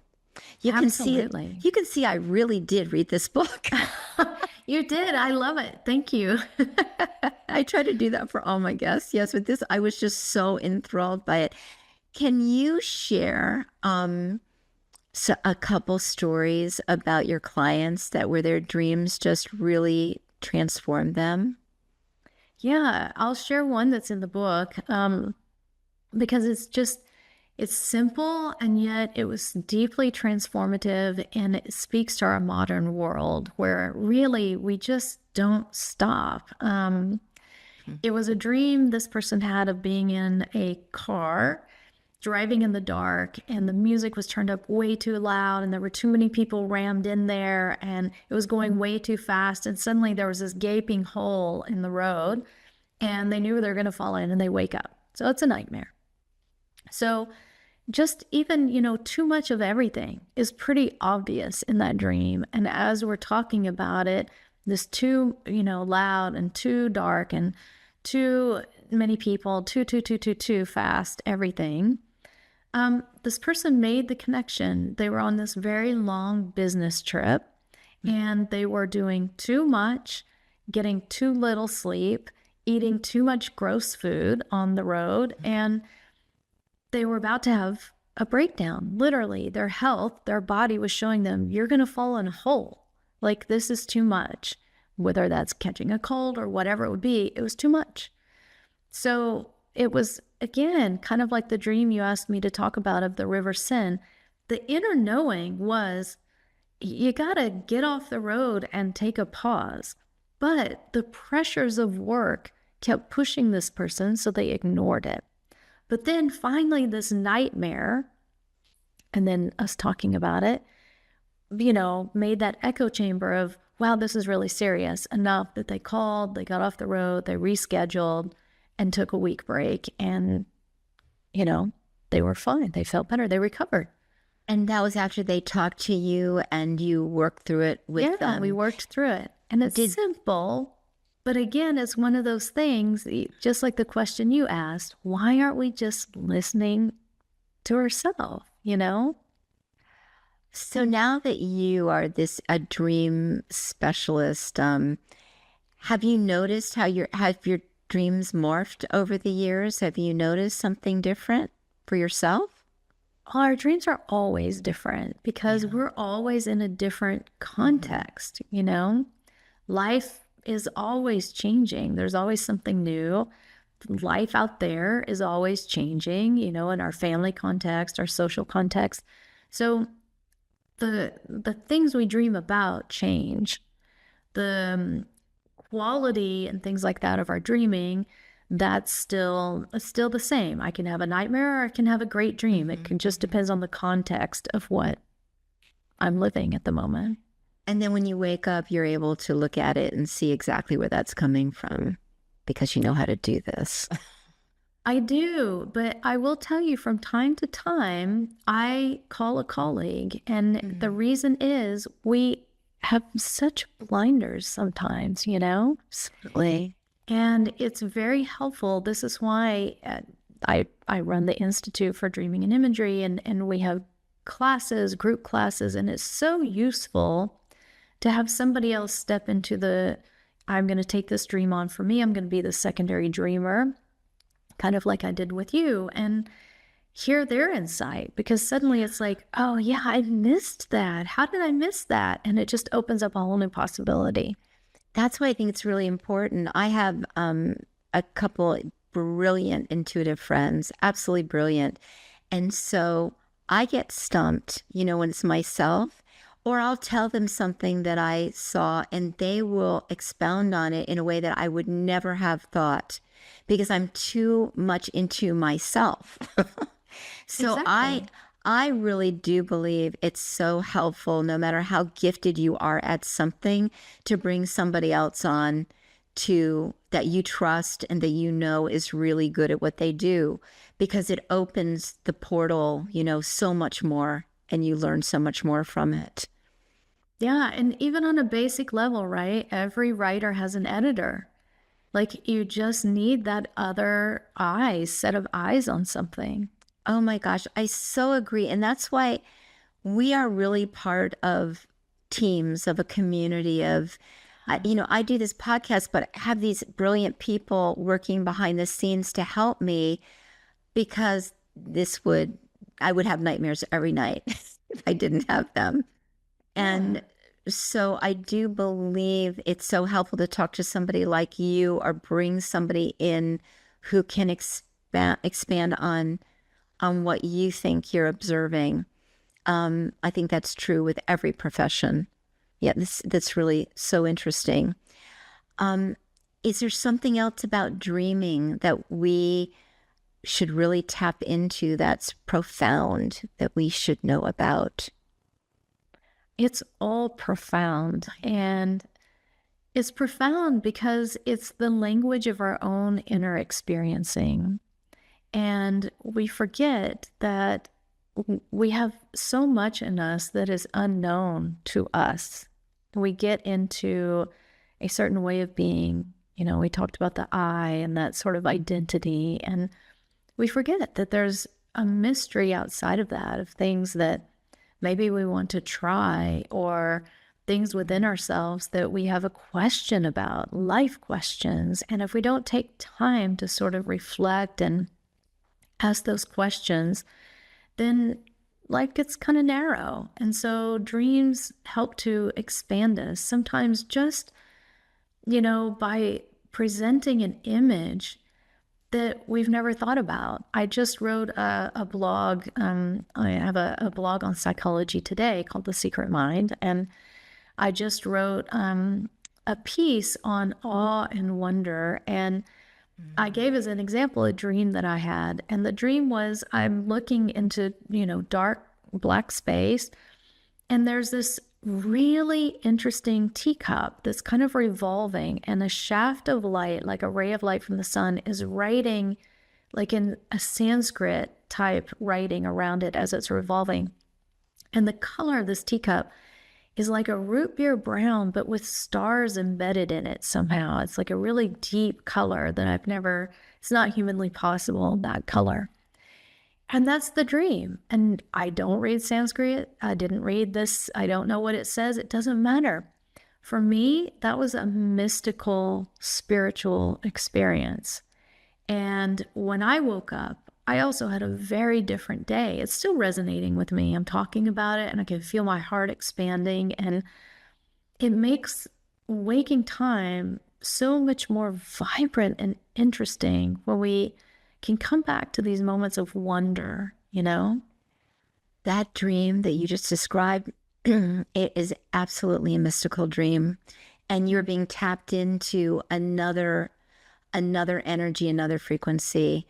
Absolutely. You can see I really did read this book. You did. I love it. Thank you. I try to do that for all my guests. Yes, with this, I was just so enthralled by it. Can you share a couple stories about your clients that where their dreams just really transformed them? Yeah, I'll share one that's in the book because it's simple, and yet it was deeply transformative, and it speaks to our modern world where really we just don't stop. It was a dream this person had of being in a car driving in the dark, and the music was turned up way too loud, and there were too many people rammed in there, and it was going way too fast, and suddenly there was this gaping hole in the road, and they knew they were going to fall in, and they wake up. So it's a nightmare. So just even, too much of everything is pretty obvious in that dream. And as we're talking about it, this too, loud and too dark and too many people, too fast, everything. This person made the connection. They were on this very long business trip, and they were doing too much, getting too little sleep, eating too much gross food on the road, and they were about to have a breakdown. Literally, their health, their body was showing them, you're going to fall in a hole. Like, this is too much. Whether that's catching a cold or whatever it would be, it was too much. So it was, again, kind of like the dream you asked me to talk about of the river Seine. The inner knowing was, you got to get off the road and take a pause. But the pressures of work kept pushing this person, so they ignored it. But then finally this nightmare, and then us talking about it, made that echo chamber of, wow, this is really serious, enough that they called, they got off the road, they rescheduled, and took a week break, and, they were fine. They felt better. They recovered. And that was after they talked to you and you worked through it with Yeah, them. we worked through it. And it's simple, but again, it's one of those things, just like the question you asked, why aren't we just listening to ourselves, So now that you are a dream specialist, have you noticed have your dreams morphed over the years? Have you noticed something different for yourself? Our dreams are always different because we're always in a different context, Life is always changing. There's always something new. Life out there is always changing, in our family context, our social context. So the things we dream about change. The quality and things like that of our dreaming, that's still the same. I can have a nightmare or I can have a great dream. It can just depends on the context of what I'm living at the moment. And then when you wake up, you're able to look at it and see exactly where that's coming from because you know how to do this. I do, but I will tell you from time to time, I call a colleague, and the reason is we have such blinders sometimes, Absolutely. And it's very helpful. This is why I run the Institute for Dreaming and Imagery, and we have classes, group classes, and it's so useful to have somebody else step into I'm going to take this dream on for me. I'm going to be the secondary dreamer, kind of like I did with you, and hear their insight, because suddenly it's like, oh yeah, I missed that. How did I miss that? And it just opens up a whole new possibility. That's why I think it's really important. I have a couple brilliant intuitive friends, absolutely brilliant. And so I get stumped, when it's myself, or I'll tell them something that I saw and they will expound on it in a way that I would never have thought because I'm too much into myself. So Exactly. I really do believe it's so helpful, no matter how gifted you are at something, to bring somebody else on that you trust and that is really good at what they do, because it opens the portal, so much more, and you learn so much more from it. Yeah, and even on a basic level, right? Every writer has an editor. Like, you just need that other set of eyes on something. Oh my gosh, I so agree. And that's why we are really part of teams, of a community of, I do this podcast, but I have these brilliant people working behind the scenes to help me, because I would have nightmares every night if I didn't have them. And so I do believe it's so helpful to talk to somebody like you, or bring somebody in who can expand on what you think you're observing. I think that's true with every profession. Yeah, that's really so interesting. Is there something else about dreaming that we should really tap into that's profound, that we should know about? It's all profound, and it's profound because it's the language of our own inner experiencing. And we forget that we have so much in us that is unknown to us. We get into a certain way of being. We talked about the I and that sort of identity, and we forget that there's a mystery outside of that, of things that maybe we want to try, or things within ourselves that we have a question about, life questions. And if we don't take time to sort of reflect and ask those questions, then life gets kind of narrow. And so dreams help to expand us, sometimes just, by presenting an image that we've never thought about. I just wrote a blog. I have a blog on psychology today called The Secret Mind. And I just wrote a piece on awe and wonder. And I gave as an example a dream that I had. And the dream was, I'm looking into, dark black space. And there's this really interesting teacup that's kind of revolving, and a shaft of light, like a ray of light from the sun, is writing like in a Sanskrit type writing around it as it's revolving. And the color of this teacup is like a root beer brown, but with stars embedded in it somehow. It's like a really deep color that it's not humanly possible, that color. And that's the dream. And I don't read Sanskrit. I didn't read this. I don't know what it says. It doesn't matter. For me, that was a mystical, spiritual experience. And when I woke up, I also had a very different day. It's still resonating with me. I'm talking about it and I can feel my heart expanding. And it makes waking time so much more vibrant and interesting when we can come back to these moments of wonder, you know? That dream that you just described, it is absolutely a mystical dream. And you're being tapped into another energy, another frequency.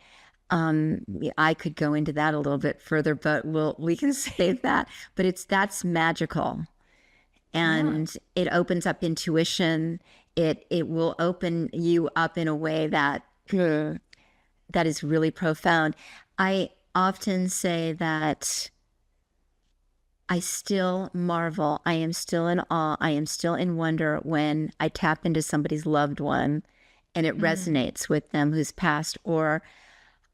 I could go into that a little bit further, but we can save that. But that's magical, and it opens up intuition. It will open you up in a way that is really profound. I often say that I still marvel. I am still in awe. I am still in wonder when I tap into somebody's loved one and it resonates with them who's passed, or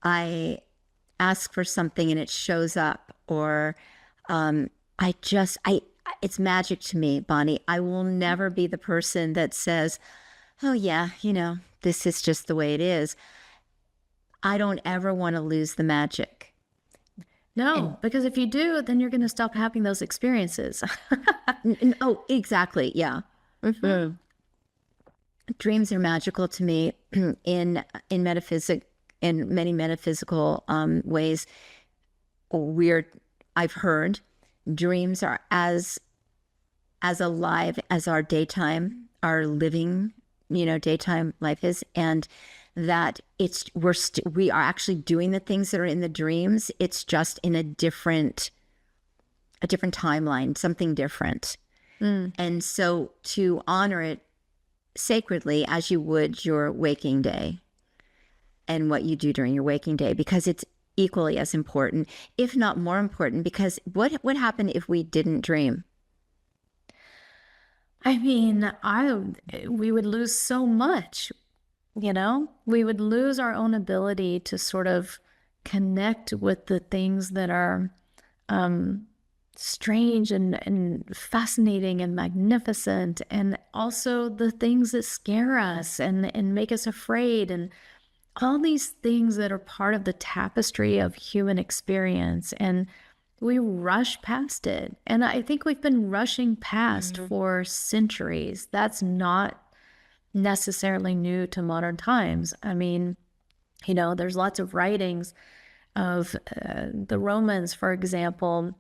I ask for something and it shows up, or it's magic to me, Bonnie. I will never be the person that says, oh yeah, this is just the way it is. I don't ever want to lose the magic. No, because if you do, then you're going to stop having those experiences. Oh, exactly. Yeah. Mm-hmm. Dreams are magical to me in many metaphysical ways. I've heard dreams are as alive as our living, daytime life is, and that we are actually doing the things that are in the dreams. It's just in a different timeline, something different. And so to honor it sacredly as you would your waking day and what you do during your waking day, because it's equally as important, if not more important, because what would happen if we didn't dream? I mean, we would lose so much, we would lose our own ability to sort of connect with the things that are strange and fascinating and magnificent, and also the things that scare us and make us afraid, and all these things that are part of the tapestry of human experience. And we rush past it. And I think we've been rushing past for centuries. That's not necessarily new to modern times. I mean, there's lots of writings of the Romans, for example,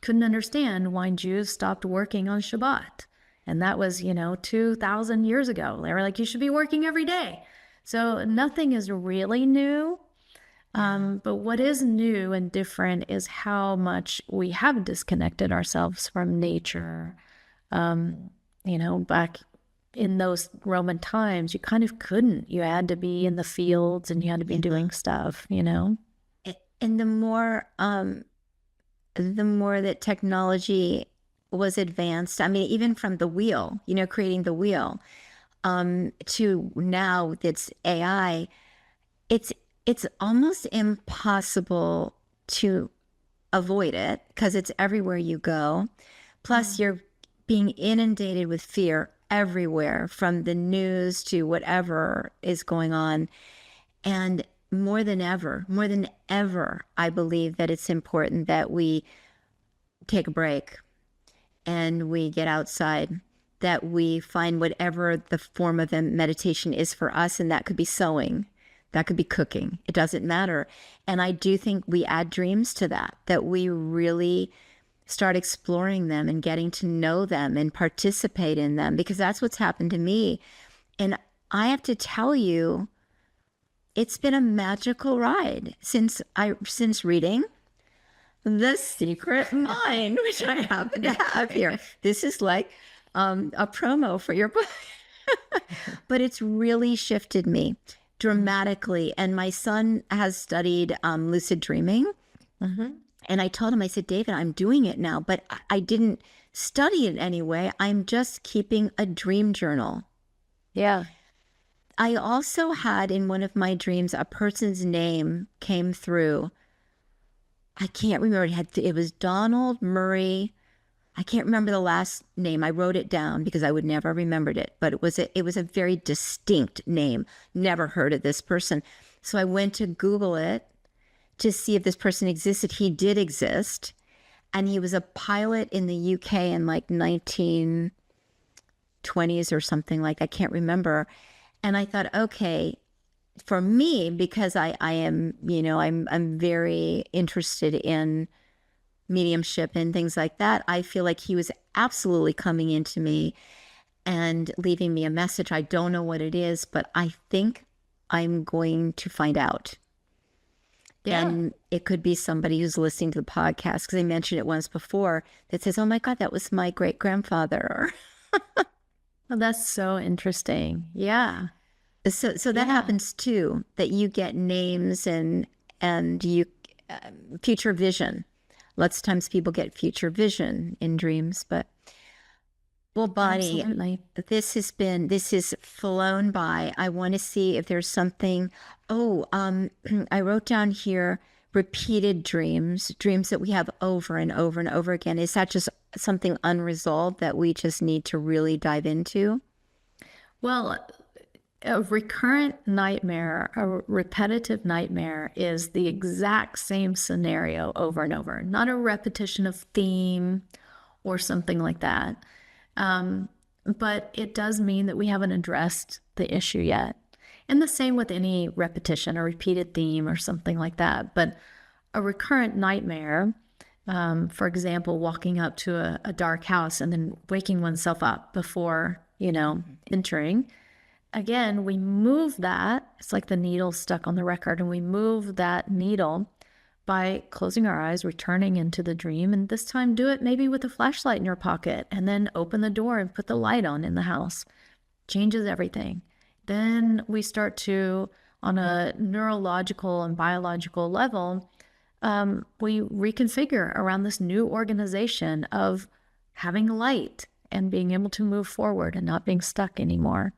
couldn't understand why Jews stopped working on Shabbat. And that was, 2,000 years ago. They were like, you should be working every day. So nothing is really new. But what is new and different is how much we have disconnected ourselves from nature. Back in those Roman times, you kind of couldn't. You had to be in the fields and you had to be doing stuff, And the more that technology was advanced, I mean, even from the wheel, creating the wheel, to now it's AI, it's almost impossible to avoid it because it's everywhere you go. Plus, you're being inundated with fear everywhere, from the news to whatever is going on. And more than ever, I believe that it's important that we take a break and we get outside, that we find whatever the form of meditation is for us. And that could be sewing, that could be cooking. It doesn't matter. And I do think we add dreams to that we really start exploring them and getting to know them and participate in them, because that's what's happened to me. And I have to tell you, it's been a magical ride since reading. The secret mind, which I happen to have here. This is like a promo for your book. But it's really shifted me dramatically. And my son has studied lucid dreaming. And I told him, I said, David, I'm doing it now, but I didn't study it anyway. I'm just keeping a dream journal. Yeah. I also had in one of my dreams, a person's name came through. I can't remember. It was Donald Murray. I can't remember the last name. I wrote it down because I would never remembered it, but it was a very distinct name. Never heard of this person. So I went to Google it to see if this person existed. He did exist. And he was a pilot in the UK in like 1920s or something like, I can't remember. And I thought, okay, for me, because I am, I'm very interested in mediumship and things like that, I feel like he was absolutely coming into me and leaving me a message. I don't know what it is, but I think I'm going to find out. Yeah. And it could be somebody who's listening to the podcast, because I mentioned it once before, that says, oh my God, that was my great grandfather. Well, that's so interesting. Yeah. So that happens too, that you get names and you future vision. Lots of times people get future vision in dreams, but well, Bonnie, absolutely. This has flown by. I want to see if there's something. I wrote down here repeated dreams that we have over and over and over again. Is that just something unresolved that we just need to really dive into? Well, a recurrent nightmare, a repetitive nightmare, is the exact same scenario over and over, not a repetition of theme or something like that. But it does mean that we haven't addressed the issue yet. And the same with any repetition or repeated theme or something like that. But a recurrent nightmare, for example, walking up to a dark house and then waking oneself up before, entering. Again, we move that. It's like the needle stuck on the record, and we move that needle by closing our eyes, returning into the dream, and this time do it maybe with a flashlight in your pocket, and then open the door and put the light on in the house. Changes everything. Then we start to, on a neurological and biological level, we reconfigure around this new organization of having light and being able to move forward and not being stuck anymore.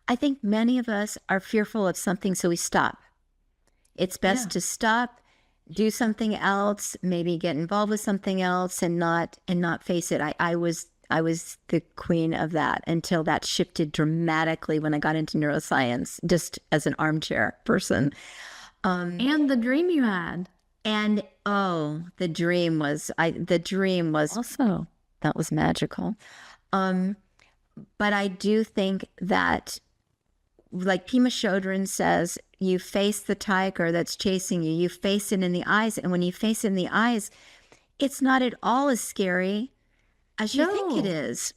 I think many of us are fearful of something, so we stop. It's best to stop, do something else, maybe get involved with something else, and not face it. I was the queen of that until that shifted dramatically when I got into neuroscience, just as an armchair person. And the dream you had. And the dream was also, that was magical. But I do think that, like Pema Chodron says, you face the tiger that's chasing you. You face it in the eyes. And when you face it in the eyes, it's not at all as scary as you think it is.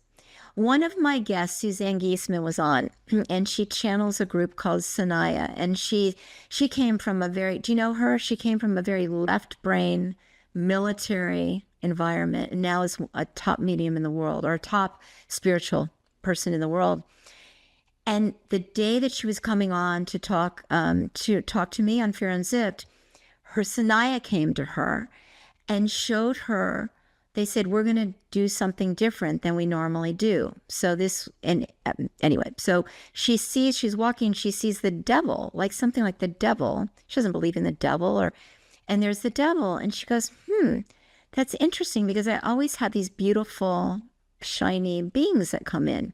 One of my guests, Suzanne Giesman, was on, and she channels a group called Sanaya. And she came from a very, do you know her? She came from a very left brain military environment, and now is a top medium in the world, or a top spiritual person in the world. And the day that she was coming on to talk to me on Fear Unzipped, her Sanaya came to her and showed her. They said, we're going to do something different than we normally do. So anyway, so she's walking, she sees the devil, like something like the devil. She doesn't believe in the devil, and there's the devil. And she goes, that's interesting, because I always have these beautiful, shiny beings that come in.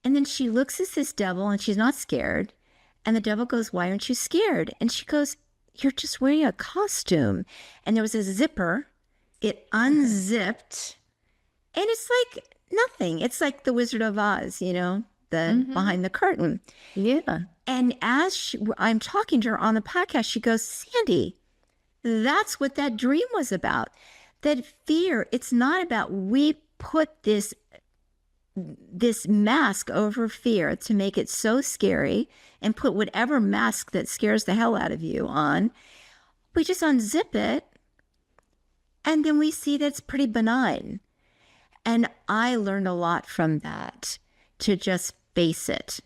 And then she looks at this devil and she's not scared. And the devil goes, why aren't you scared? And she goes, you're just wearing a costume. And there was a zipper. It unzipped. And it's like nothing. It's like the Wizard of Oz, behind the curtain. Yeah. And as I'm talking to her on the podcast, she goes, Sandi, that's what that dream was about. That fear, it's not about, we put this mask over fear to make it so scary, and put whatever mask that scares the hell out of you on. We just unzip it, And then we see that's pretty benign. And I learned a lot from that, to just face it.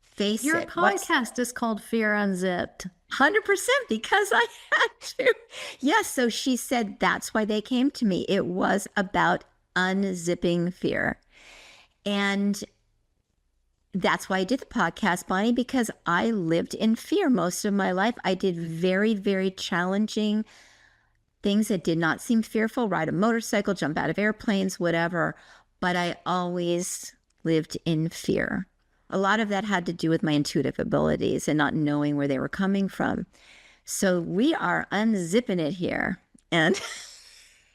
Face Your it. podcast is called Fear Unzipped. 100% because I had to. Yes. So she said that's why they came to me. It was about unzipping fear. And that's why I did the podcast, Bonnie, because I lived in fear most of my life. I did very, very challenging things that did not seem fearful, ride a motorcycle, jump out of airplanes, whatever. But I always lived in fear. A lot of that had to do with my intuitive abilities and not knowing where they were coming from. So we are unzipping it here. And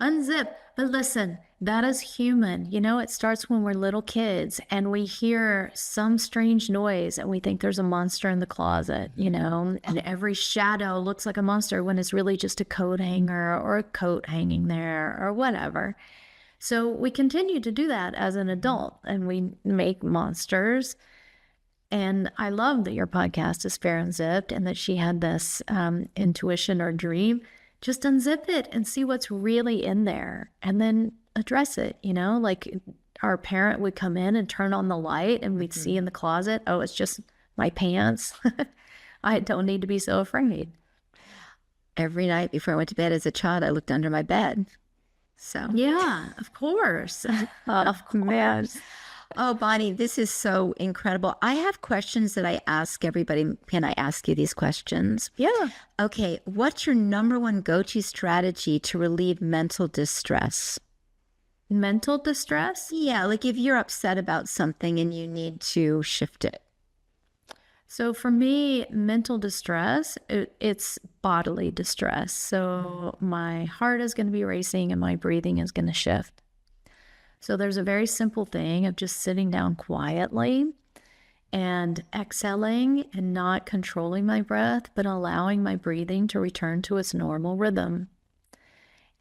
Unzip. But listen, that is human. You know, it starts when we're little kids and we hear some strange noise and we think there's a monster in the closet, you know, and every shadow looks like a monster when it's really just a coat hanger or a coat hanging there or whatever. So we continue to do that as an adult and we make monsters. And I love that your podcast is Fear Unzipped and that she had this intuition or dream. Just unzip it and see what's really in there and then address it, you know, like our parent would come in and turn on the light and we'd see in the closet, oh, it's just my pants. I don't need to be so afraid. every night before I went to bed as a child, I looked under my bed. So, Yeah, of course. Of man. course. Oh, Bonnie, this is so incredible. I have questions that I ask everybody. Can I ask you these questions? Yeah. Okay. What's your number one go-to strategy to relieve mental distress? Mental distress? Yeah, like if you're upset about something and you need to shift it. So for me, mental distress, it's bodily distress. So my heart is going to be racing and my breathing is going to shift. So there's a very simple thing of just sitting down quietly and exhaling and not controlling my breath, but allowing my breathing to return to its normal rhythm.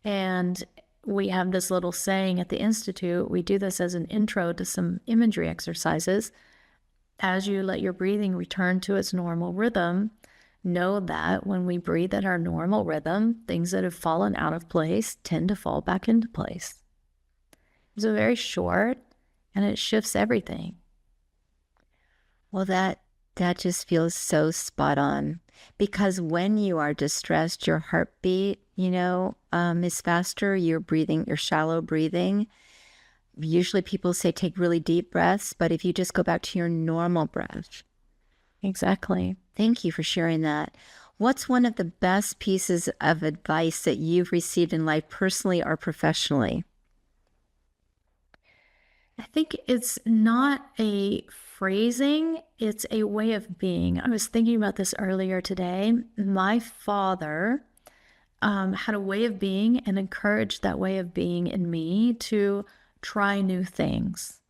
And we have this little saying at the Institute. We do this as an intro to some imagery exercises. As you let your breathing return to its normal rhythm, know that when we breathe at our normal rhythm, things that have fallen out of place tend to fall back into place. It's a very short and it shifts everything. Well, that just feels so spot on, because when you are distressed, your heartbeat, is faster. You're breathing, you're shallow breathing. Usually people say take really deep breaths, but if you just go back to your normal breath. Exactly. Thank you for sharing that. What's one of the best pieces of advice that you've received in life, personally or professionally? I think it's not a phrasing, it's a way of being. I was thinking about this earlier today. My father had a way of being and encouraged that way of being in me to try new things.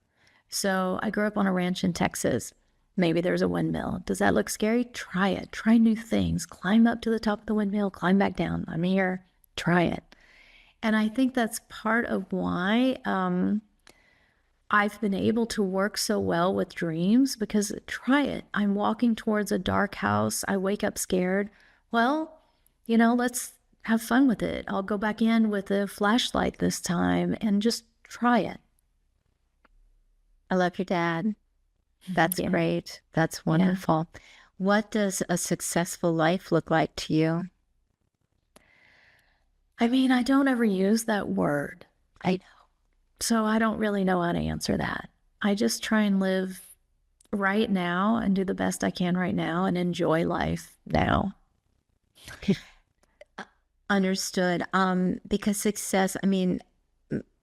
So I grew up on a ranch in Texas. Maybe there's a windmill. Does that look scary? Try it. Try new things. Climb up to the top of the windmill, climb back down. I'm here. Try it. And I think that's part of why I've been able to work so well with dreams, because try it. I'm walking towards a dark house. I wake up scared. Well, let's have fun with it. I'll go back in with a flashlight this time and just try it. I love your dad. That's great. That's wonderful. Yeah. What does a successful life look like to you? I mean, I don't ever use that word. I know. So I don't really know how to answer that. I just try and live right now and do the best I can right now and enjoy life now. Understood. Because success, I mean,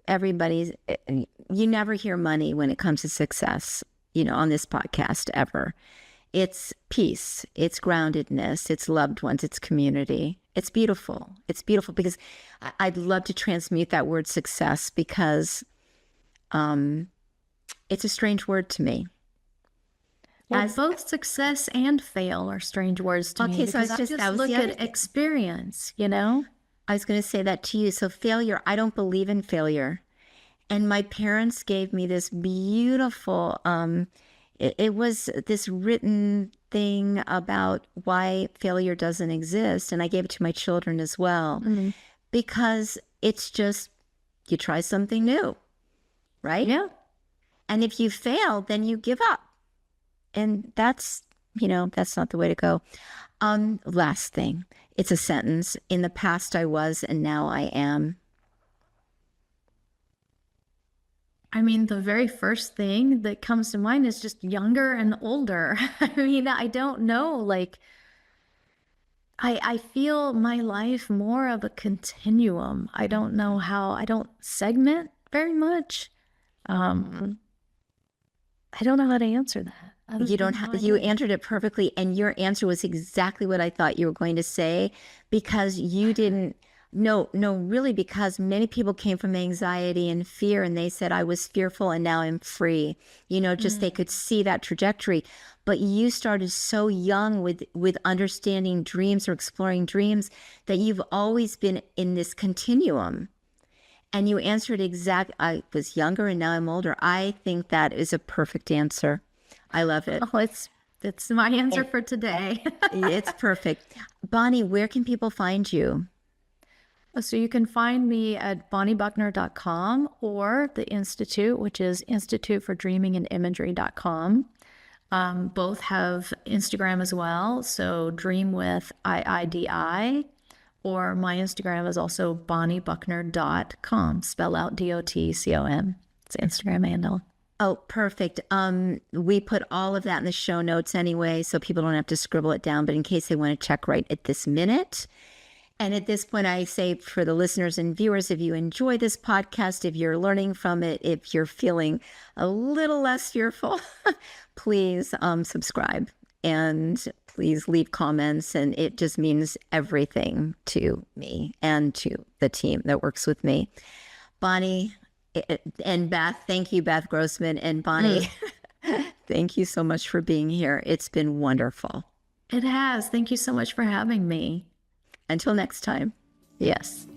you never hear money when it comes to success, on this podcast ever. It's peace, it's groundedness, it's loved ones, it's community. It's beautiful. It's beautiful because I'd love to transmute that word success, because it's a strange word to me. Well, both success and fail are strange words to me. So I just look at experience, I was going to say that to you. So failure, I don't believe in failure. And my parents gave me this beautiful, it was this written thing about why failure doesn't exist. And I gave it to my children as well, because It's just you try something new, right? Yeah. And if you fail, then you give up. And that's, that's not the way to go. Last thing, it's a sentence. In the past I was, and now I am. I mean, the very first thing that comes to mind is just younger and older. I mean, I don't know. Like, I feel my life more of a continuum. I don't know how, I don't segment very much. I don't know how to answer that. You don't have, you answered it perfectly. And your answer was exactly what I thought you were going to say, because you didn't. No, really, because many people came from anxiety and fear, and they said, I was fearful and now I'm free. Just they could see that trajectory. But you started so young with understanding dreams or exploring dreams, that you've always been in this continuum. And you answered I was younger and now I'm older. I think that is a perfect answer. I love it. Oh, it's my answer for today. It's perfect. Bonnie, where can people find you? So you can find me at bonniebuckner.com or the Institute, which is Institute for Dreaming and Imagery.com. Both have Instagram as well. So dream with IIDI, or my Instagram is also bonniebuckner.com, spell out DOTCOM. It's the Instagram handle. Oh, perfect. We put all of that in the show notes anyway, so people don't have to scribble it down, but in case they want to check right at this minute. And at this point, I say for the listeners and viewers, if you enjoy this podcast, if you're learning from it, if you're feeling a little less fearful, please subscribe and please leave comments. And it just means everything to me and to the team that works with me. Bonnie and Beth, thank you, Beth Grossman, and Bonnie. Thank you so much for being here. It's been wonderful. It has. Thank you so much for having me. Until next time. Yes.